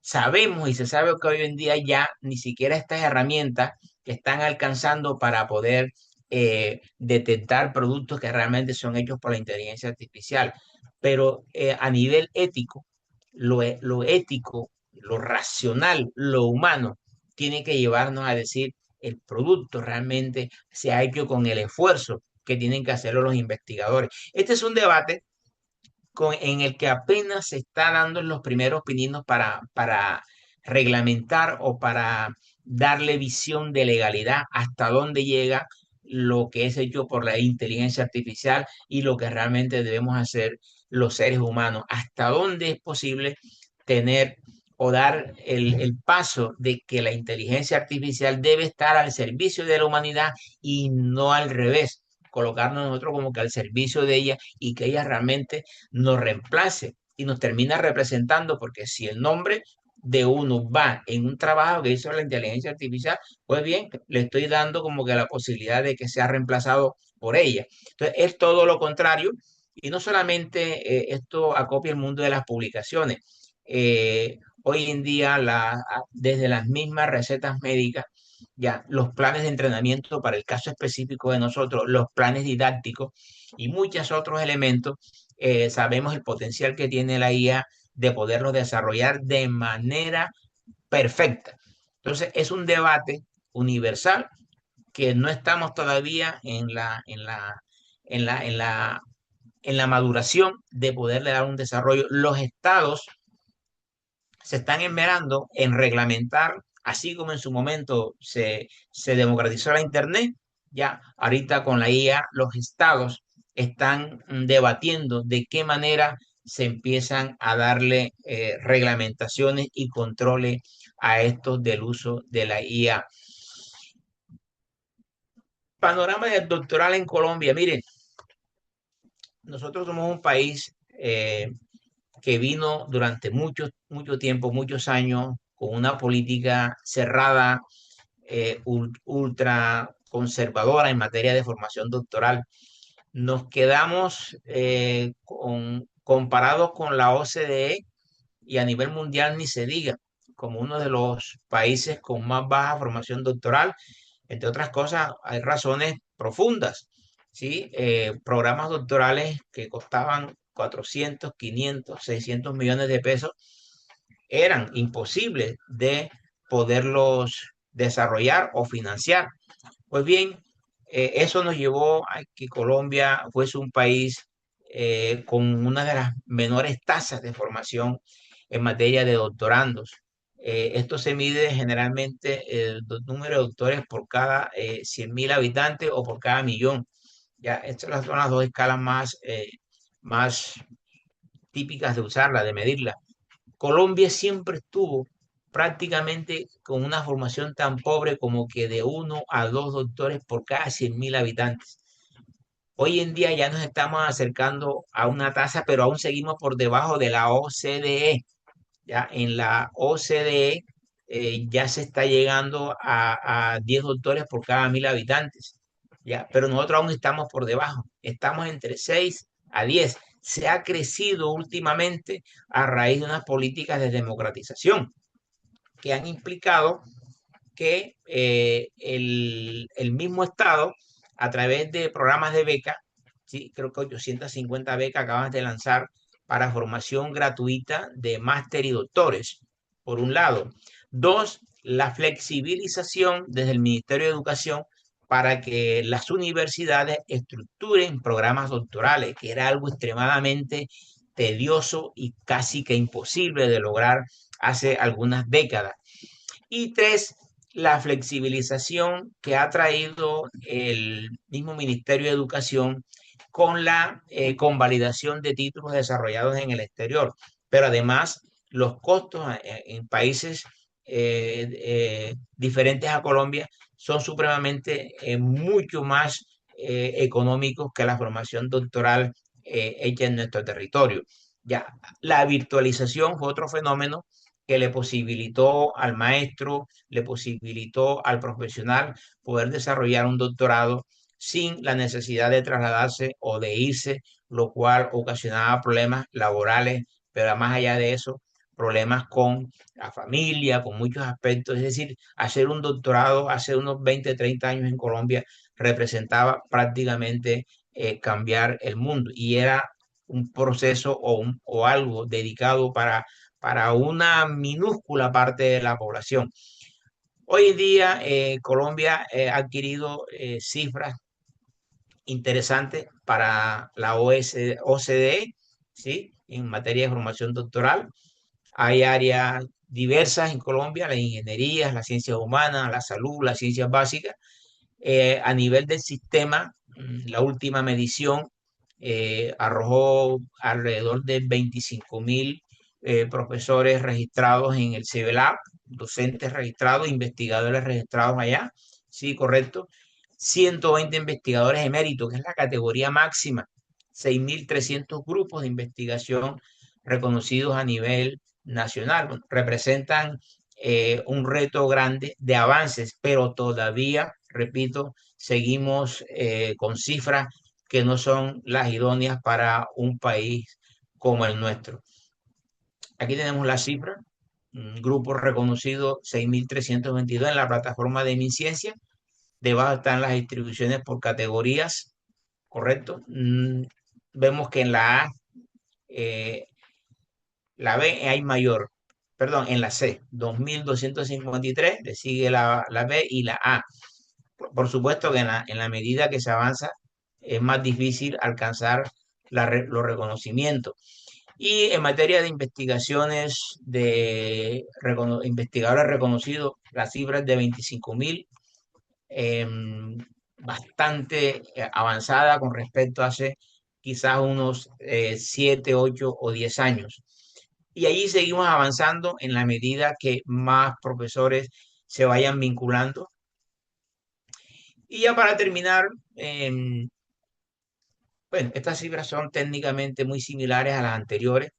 Sabemos y se sabe que hoy en día ya ni siquiera estas herramientas que están alcanzando para poder detectar productos que realmente son hechos por la inteligencia artificial. Pero a nivel ético, lo ético, lo racional, lo humano, tiene que llevarnos a decir el producto realmente se ha hecho con el esfuerzo que tienen que hacerlo los investigadores. Este es un debate en el que apenas se está dando los primeros pininos para reglamentar o para darle visión de legalidad hasta dónde llega lo que es hecho por la inteligencia artificial y lo que realmente debemos hacer los seres humanos, hasta dónde es posible tener o dar el paso de que la inteligencia artificial debe estar al servicio de la humanidad y no al revés, colocarnos nosotros como que al servicio de ella y que ella realmente nos reemplace y nos termina representando, porque si el nombre de uno va en un trabajo que hizo la inteligencia artificial, pues bien, le estoy dando como que la posibilidad de que sea reemplazado por ella. Entonces, es todo lo contrario y no solamente esto acopia el mundo de las publicaciones. Hoy en día, desde las mismas recetas médicas, ya los planes de entrenamiento para el caso específico de nosotros, los planes didácticos y muchos otros elementos, sabemos el potencial que tiene la IA de poderlos desarrollar de manera perfecta. Entonces, es un debate universal que no estamos todavía en la maduración de poderle dar un desarrollo. Los estados se están esmerando en reglamentar, así como en su momento se democratizó la Internet, ya ahorita con la IA los estados están debatiendo de qué manera se empiezan a darle reglamentaciones y controles a estos del uso de la IA. Panorama del doctoral en Colombia. Miren, nosotros somos un país que vino durante mucho tiempo, muchos años, con una política cerrada, ultra conservadora en materia de formación doctoral. Nos quedamos comparados con la OCDE y a nivel mundial ni se diga, como uno de los países con más baja formación doctoral. Entre otras cosas, hay razones profundas, ¿sí? Programas doctorales que costaban 400, 500, 600 millones de pesos eran imposibles de poderlos desarrollar o financiar. Pues bien, eso nos llevó a que Colombia fuese un país con una de las menores tasas de formación en materia de doctorandos. Esto se mide generalmente el número de doctores por cada 100.000 habitantes o por cada millón. Ya, estas son las dos escalas más típicas de usarla, de medirla. Colombia siempre estuvo prácticamente con una formación tan pobre como que de 1 a 2 doctores por cada 100.000 habitantes. Hoy en día ya nos estamos acercando a una tasa, pero aún seguimos por debajo de la OCDE. Ya en la OCDE ya se está llegando a 10 doctores por cada 1.000 habitantes. Ya, pero nosotros aún estamos por debajo. Estamos entre 6 a 10. Se ha crecido últimamente a raíz de unas políticas de democratización que han implicado que el mismo Estado, a través de programas de beca, sí, creo que 850 becas acaban de lanzar para formación gratuita de máster y doctores, por un lado. Dos, la flexibilización desde el Ministerio de Educación para que las universidades estructuren programas doctorales, que era algo extremadamente tedioso y casi que imposible de lograr hace algunas décadas. Y tres, la flexibilización que ha traído el mismo Ministerio de Educación con la convalidación de títulos desarrollados en el exterior. Pero además, los costos en países diferentes a Colombia son supremamente mucho más económicos que la formación doctoral hecha en nuestro territorio. Ya, la virtualización fue otro fenómeno que le posibilitó al maestro, le posibilitó al profesional poder desarrollar un doctorado sin la necesidad de trasladarse o de irse, lo cual ocasionaba problemas laborales, pero más allá de eso, problemas con la familia, con muchos aspectos. Es decir, hacer un doctorado hace unos 20, 30 años en Colombia representaba prácticamente cambiar el mundo y era un proceso o algo dedicado para una minúscula parte de la población. Hoy en día, Colombia ha adquirido cifras interesantes para la OCDE, ¿sí? En materia de formación doctoral. Hay áreas diversas en Colombia, las ingenierías, las ciencias humanas, la salud, las ciencias básicas. A nivel del sistema, la última medición arrojó alrededor de 25.000 profesores registrados en el CBLAB, docentes registrados, investigadores registrados allá, sí, correcto. 120 investigadores eméritos, que es la categoría máxima, 6.300 grupos de investigación reconocidos a nivel nacional. Bueno, representan un reto grande de avances, pero todavía, repito, seguimos con cifras que no son las idóneas para un país como el nuestro. Aquí tenemos la cifra un grupo reconocido 6.322 en la plataforma de MinCiencia. Debajo están las distribuciones por categorías, ¿correcto? Vemos que en la A, la B hay mayor, perdón, en la C, 2.253, le sigue la B y la A. Por supuesto que en la medida que se avanza es más difícil alcanzar los reconocimientos. Y en materia de investigaciones de investigadores reconocidos, la cifra es de 25.000, bastante avanzada con respecto a hace quizás unos 7, 8 o 10 años. Y allí seguimos avanzando en la medida que más profesores se vayan vinculando. Y ya para terminar, bueno, estas cifras son técnicamente muy similares a las anteriores.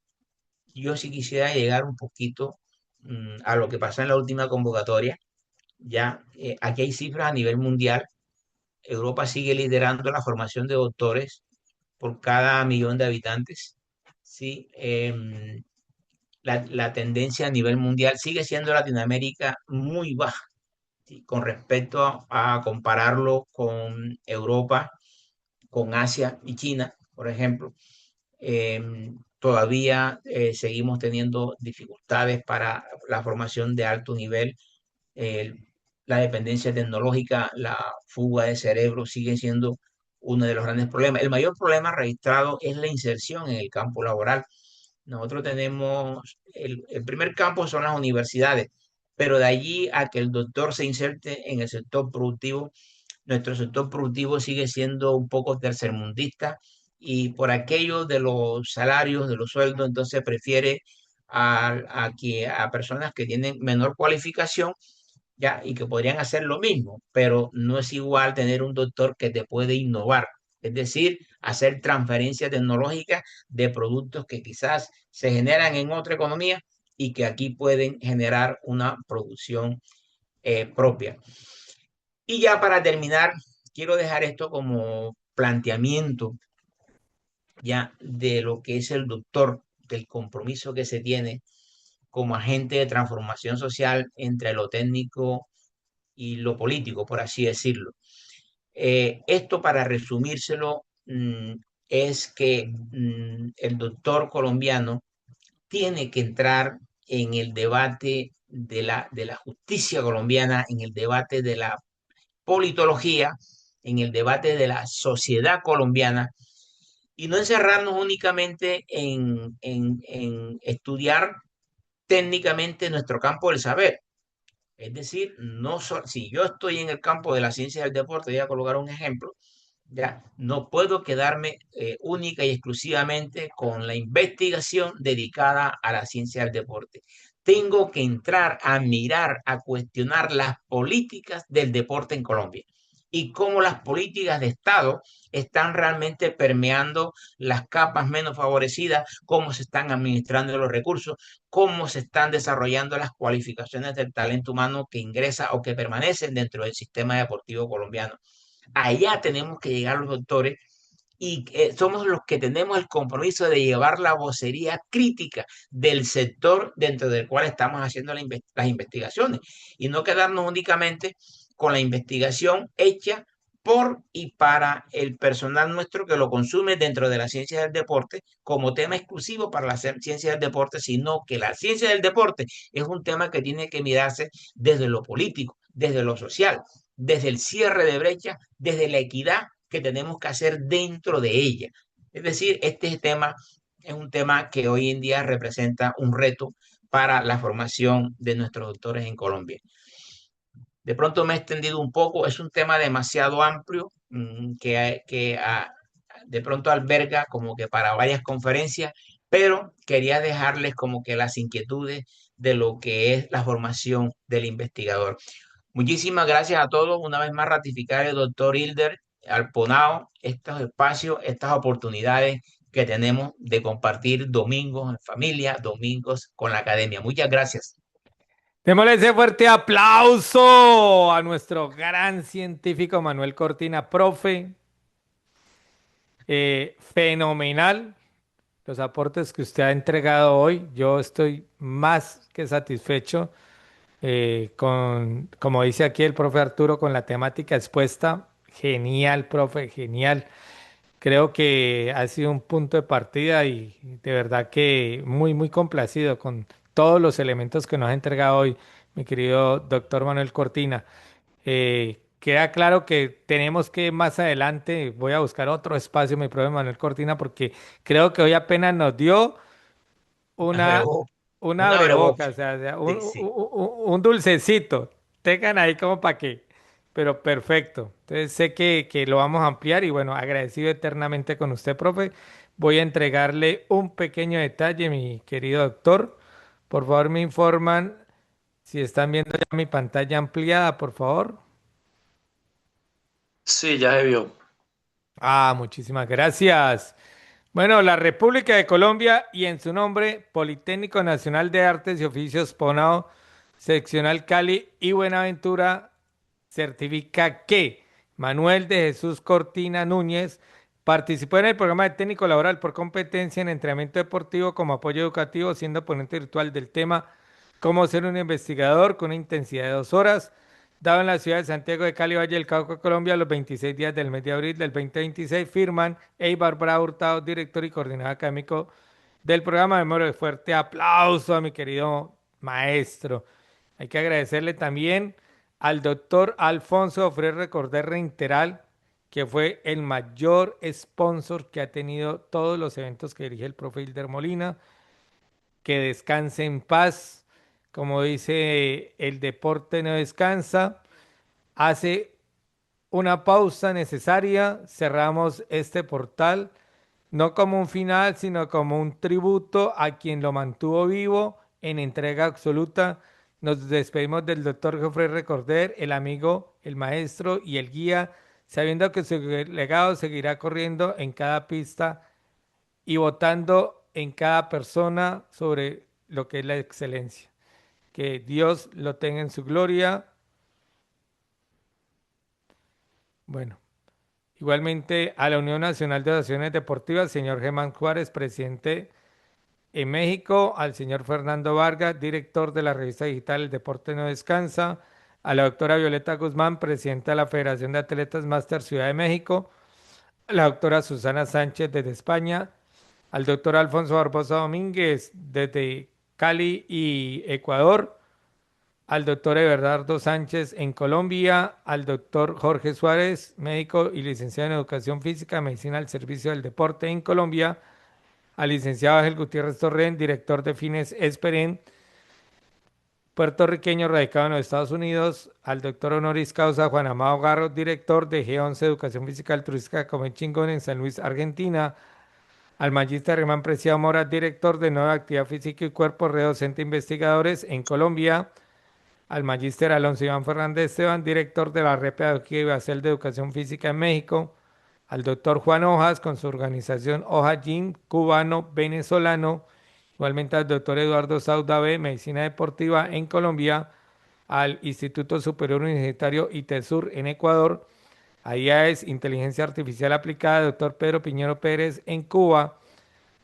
Yo sí quisiera llegar un poquito a lo que pasó en la última convocatoria. Ya, aquí hay cifras a nivel mundial. Europa sigue liderando la formación de doctores por cada millón de habitantes. Sí, la tendencia a nivel mundial sigue siendo Latinoamérica muy baja, ¿sí? Con respecto a compararlo con Europa, con Asia y China, por ejemplo. Todavía seguimos teniendo dificultades para la formación de alto nivel. Eh, la dependencia tecnológica, la fuga de cerebro sigue siendo uno de los grandes problemas. El mayor problema registrado es la inserción en el campo laboral. Nosotros tenemos, el primer campo son las universidades, pero de allí a que el doctor se inserte en el sector productivo, nuestro sector productivo sigue siendo un poco tercermundista y por aquello de los salarios, de los sueldos, entonces prefiere a personas que tienen menor cualificación, ya, y que podrían hacer lo mismo, pero no es igual tener un doctor que te puede innovar, es decir, hacer transferencia tecnológica de productos que quizás se generan en otra economía y que aquí pueden generar una producción propia. Y ya para terminar, quiero dejar esto como planteamiento ya de lo que es el doctor, del compromiso que se tiene como agente de transformación social entre lo técnico y lo político, por así decirlo. Esto, para resumírselo, es que el doctor colombiano tiene que entrar en el debate de la justicia colombiana, en el debate de la politología, en el debate de la sociedad colombiana y no encerrarnos únicamente en estudiar técnicamente nuestro campo del saber. Es decir, si yo estoy en el campo de la ciencia del deporte, voy a colocar un ejemplo, ya no puedo quedarme única y exclusivamente con la investigación dedicada a la ciencia del deporte. Tengo que entrar a mirar, a cuestionar las políticas del deporte en Colombia y cómo las políticas de Estado están realmente permeando las capas menos favorecidas, cómo se están administrando los recursos, cómo se están desarrollando las cualificaciones del talento humano que ingresa o que permanecen dentro del sistema deportivo colombiano. Allá tenemos que llegar los doctores y somos los que tenemos el compromiso de llevar la vocería crítica del sector dentro del cual estamos haciendo las investigaciones y no quedarnos únicamente con la investigación hecha por y para el personal nuestro que lo consume dentro de la ciencia del deporte como tema exclusivo para la ciencia del deporte, sino que la ciencia del deporte es un tema que tiene que mirarse desde lo político, desde lo social, desde el cierre de brecha, desde la equidad que tenemos que hacer dentro de ella. Es decir, este tema es un tema que hoy en día representa un reto para la formación de nuestros doctores en Colombia. De pronto me he extendido un poco, es un tema demasiado amplio de pronto alberga como que para varias conferencias, pero quería dejarles como que las inquietudes de lo que es la formación del investigador. Muchísimas gracias a todos. Una vez más ratificar el doctor Hilder Alponao, estos espacios, estas oportunidades que tenemos de compartir domingos en familia, domingos con la academia. Muchas gracias. Démosle ese fuerte aplauso a nuestro gran científico Manuel Cortina, profe. Fenomenal los aportes que usted ha entregado hoy. Yo estoy más que satisfecho con, como dice aquí el profe Arturo, con la temática expuesta. Genial, profe, genial. Creo que ha sido un punto de partida y de verdad que muy, muy complacido con todos los elementos que nos ha entregado hoy, mi querido doctor Manuel Cortina. Queda claro que tenemos que más adelante, voy a buscar otro espacio, mi profe Manuel Cortina, porque creo que hoy apenas nos dio una, Abrevó, un un abreboca, o abreboque. sea, Sí, sí. un dulcecito. Tengan ahí como para qué. Pero perfecto. Entonces sé que lo vamos a ampliar y bueno, agradecido eternamente con usted, profe. Voy a entregarle un pequeño detalle, mi querido doctor. Por favor, me informan si están viendo ya mi pantalla ampliada, por favor. Sí, ya se vio. Ah, muchísimas gracias. Bueno, la República de Colombia y en su nombre, Politécnico Nacional de Artes y Oficios Ponao, Seccional Cali y Buenaventura, certifica que Manuel de Jesús Cortina Núñez participó en el programa de técnico laboral por competencia en entrenamiento deportivo como apoyo educativo, siendo ponente virtual del tema Cómo ser un investigador con una intensidad de 2 horas, dado en la ciudad de Santiago de Cali, Valle del Cauca, Colombia, los 26 días del mes de abril del 2026. Firman Eibar Bravo Hurtado, director y coordinador académico del programa. De modo de fuerte aplauso a mi querido maestro. Hay que agradecerle también al doctor Alfonso Ofré Recordé Reinteral, que fue el mayor sponsor que ha tenido todos los eventos que dirige el profe Hilder Molina. Que descanse en paz. Como dice, el deporte no descansa. Hace una pausa necesaria. Cerramos este portal, no como un final, sino como un tributo a quien lo mantuvo vivo en entrega absoluta. Nos despedimos del doctor Geoffrey Recorder, el amigo, el maestro y el guía, sabiendo que su legado seguirá corriendo en cada pista y votando en cada persona sobre lo que es la excelencia. Que Dios lo tenga en su gloria. Bueno, igualmente a la Unión Nacional de Asociaciones Deportivas, señor Germán Juárez, presidente en México, al señor Fernando Vargas, director de la revista digital El Deporte No Descansa, a la doctora Violeta Guzmán, presidenta de la Federación de Atletas Máster Ciudad de México, a la doctora Susana Sánchez desde España, al doctor Alfonso Barbosa Domínguez desde Cali y Ecuador, al doctor Everardo Sánchez en Colombia, al doctor Jorge Suárez, médico y licenciado en Educación Física, Medicina al Servicio del Deporte en Colombia, al licenciado Ángel Gutiérrez Torren, director de Fines Esperen, puertorriqueño radicado en los Estados Unidos, al doctor honoris causa Juan Amado Garro, director de G11 Educación Física Altruística Come Chingón en San Luis, Argentina, al magíster Germán Preciado Mora, director de Nueva Actividad Física y Cuerpo, redocente investigadores en Colombia, al magíster Alonso Iván Fernández Esteban, director de la Red Pedagógica y Basel de Educación Física en México, al doctor Juan Hojas con su organización Hoja Gym, cubano-venezolano, igualmente al doctor Eduardo Saudabe, Medicina Deportiva en Colombia, al Instituto Superior Universitario ITESUR en Ecuador, a IAES Inteligencia Artificial Aplicada, doctor Pedro Piñero Pérez en Cuba,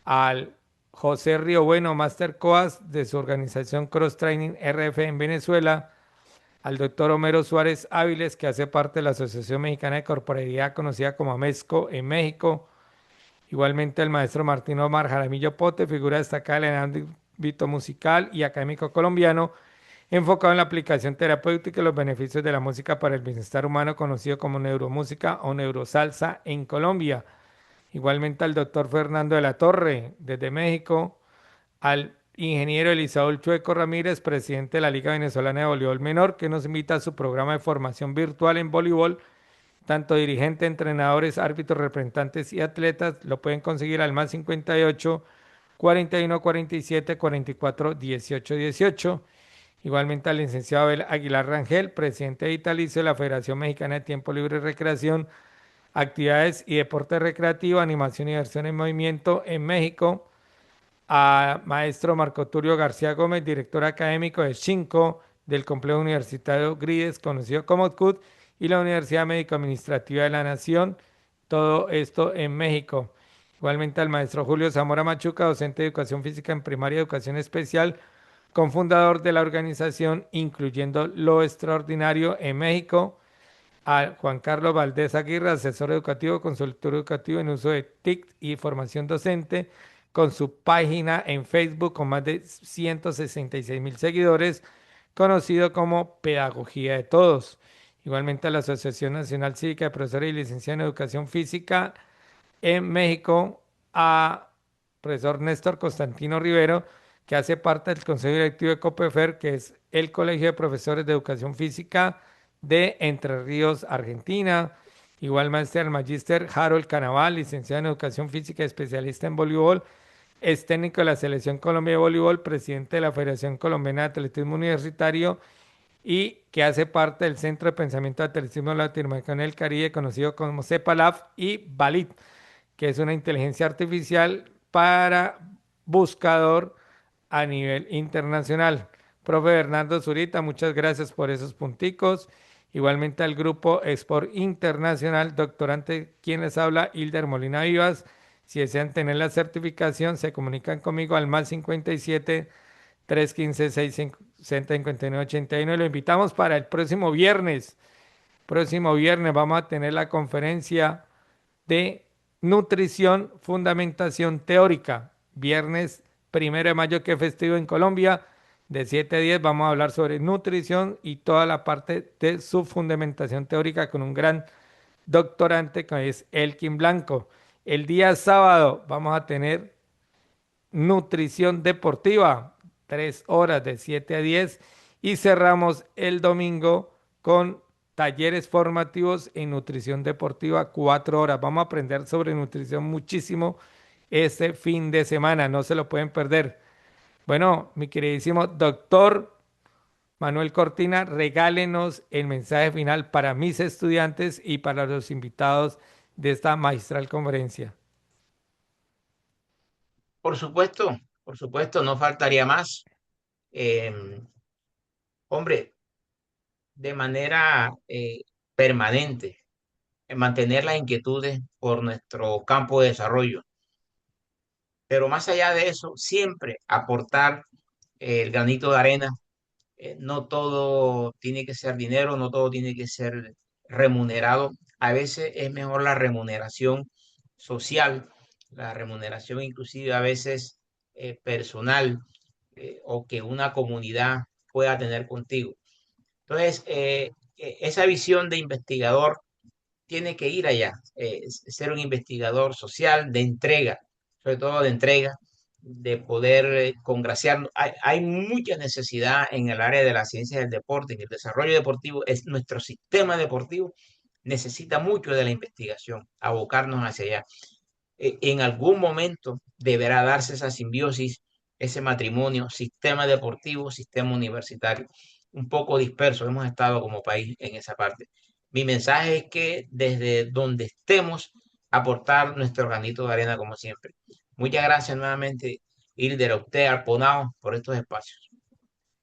al José Río Bueno, Master Coas de su organización Cross Training RF en Venezuela, al doctor Homero Suárez Áviles, que hace parte de la Asociación Mexicana de Corporalidad conocida como AMESCO en México, igualmente al maestro Martín Omar Jaramillo Pote, figura destacada en el ámbito musical y académico colombiano, enfocado en la aplicación terapéutica y los beneficios de la música para el bienestar humano, conocido como neuromúsica o neurosalsa en Colombia. Igualmente al doctor Fernando de la Torre, desde México, al ingeniero Elisaúl Chueco Ramírez, presidente de la Liga Venezolana de Voleibol Menor, que nos invita a su programa de formación virtual en voleibol. Tanto dirigentes, entrenadores, árbitros, representantes y atletas lo pueden conseguir al más 58 41 47 44 18 18. Igualmente al licenciado Abel Aguilar Rangel, presidente vitalicio de la Federación Mexicana de Tiempo Libre y Recreación, Actividades y Deporte Recreativo, Animación y Diversión en Movimiento en México, a maestro Marco Tulio García Gómez, director académico de Shinco del Complejo Universitario Grides, conocido como CUT, y la Universidad Médico Administrativa de la Nación, todo esto en México. Igualmente al maestro Julio Zamora Machuca, docente de educación física en primaria y educación especial, cofundador de la organización Incluyendo lo Extraordinario en México. A Juan Carlos Valdés Aguirre, asesor educativo, consultor educativo en uso de TIC y formación docente, con su página en Facebook con más de 166.000 seguidores, conocido como Pedagogía de Todos. Igualmente a la Asociación Nacional Cívica de Profesores y Licenciados en Educación Física en México, a profesor Néstor Constantino Rivero, que hace parte del Consejo Directivo de COPEFER, que es el Colegio de Profesores de Educación Física de Entre Ríos, Argentina. Igual maestro el magíster Harold Canaval, licenciado en Educación Física, especialista en voleibol, es técnico de la Selección Colombia de Voleibol, presidente de la Federación Colombiana de Atletismo Universitario y que hace parte del Centro de Pensamiento de Atletismo Latinoamericano del Caribe, conocido como CEPALAF y BALIT, que es una inteligencia artificial para buscador a nivel internacional. Profe Bernardo Zurita, muchas gracias por esos punticos. Igualmente al grupo Sport Internacional, doctorante, quien les habla, Hilder Molina Vivas. Si desean tener la certificación, se comunican conmigo al más 57 315 660 59 81. Lo invitamos para el próximo viernes. Próximo viernes vamos a tener la conferencia de nutrición, fundamentación teórica. Viernes 1 de mayo, que es festivo en Colombia, de 7 a 10 vamos a hablar sobre nutrición y toda la parte de su fundamentación teórica con un gran doctorante que es Elkin Blanco. El día sábado vamos a tener nutrición deportiva, 3 horas de 7 a 10 y cerramos el domingo con talleres formativos en nutrición deportiva, 4 horas. Vamos a aprender sobre nutrición muchísimo este fin de semana, no se lo pueden perder. Bueno, mi queridísimo doctor Manuel Cortina, regálenos el mensaje final para mis estudiantes y para los invitados de esta magistral conferencia. Por supuesto, no faltaría más. Eh, Hombre, de manera permanente, mantener las inquietudes por nuestro campo de desarrollo. Pero más allá de eso, siempre aportar el granito de arena. No todo tiene que ser dinero, no todo tiene que ser remunerado. A veces es mejor la remuneración social, la remuneración inclusive a veces personal, o que una comunidad pueda tener contigo. Entonces, esa visión de investigador tiene que ir allá, ser un investigador social de entrega, sobre todo de entrega, de poder congraciar. Hay mucha necesidad en el área de la ciencia del deporte, en el desarrollo deportivo. Nuestro sistema deportivo necesita mucho de la investigación, abocarnos hacia allá. En algún momento deberá darse esa simbiosis, ese matrimonio, sistema deportivo, sistema universitario. Un poco disperso hemos estado como país en esa parte. Mi mensaje es que desde donde estemos, aportar nuestro granito de arena como siempre. Muchas gracias nuevamente, Hilder, a usted, Arponao, por estos espacios.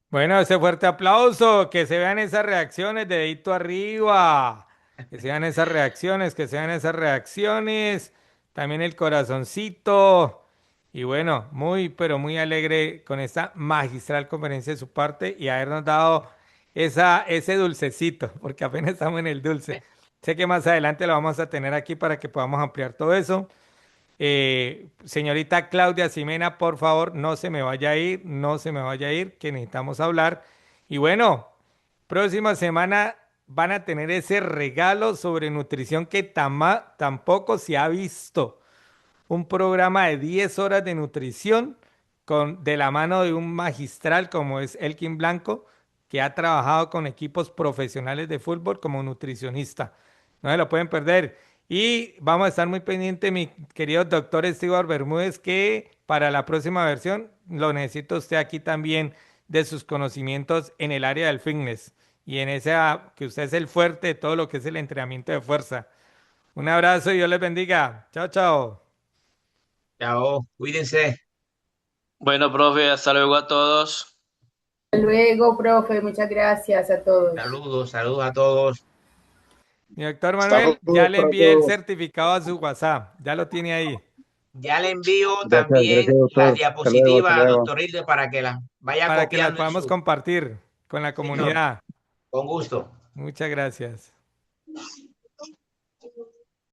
Bueno, ese fuerte aplauso, que se vean esas reacciones, dedito arriba, que se vean esas reacciones, que se vean esas reacciones, también el corazoncito. Y bueno, muy, pero muy alegre con esta magistral conferencia de su parte y habernos dado ese dulcecito, porque apenas estamos en el dulce. Sé que más adelante lo vamos a tener aquí para que podamos ampliar todo eso. Señorita Claudia Ximena, por favor, no se me vaya a ir, no se me vaya a ir, que necesitamos hablar. Y bueno, próxima semana van a tener ese regalo sobre nutrición que tampoco se ha visto. Un programa de 10 horas de nutrición de la mano de un magistral como es Elkin Blanco, que ha trabajado con equipos profesionales de fútbol como nutricionista. No se lo pueden perder. Y vamos a estar muy pendiente, mi querido doctor Stewart Bermúdez, que para la próxima versión lo necesito usted aquí también de sus conocimientos en el área del fitness y en esa que usted es el fuerte de todo lo que es el entrenamiento de fuerza. Un abrazo y Dios les bendiga. Chao, chao. Chao, cuídense. Bueno, profe, hasta luego a todos. Hasta luego, profe. Muchas gracias a todos. Saludos, saludos a todos. Mi doctor Manuel, Saludos ya le para envié el todos. certificado a su WhatsApp. Ya lo tiene ahí. Ya le envío Gracias, también gracias, las doctor. Hasta luego, diapositivas hasta a luego. doctor Hilde para que las vaya para que las copiando en podamos su... compartir con la Señor, comunidad. con gusto. Muchas gracias.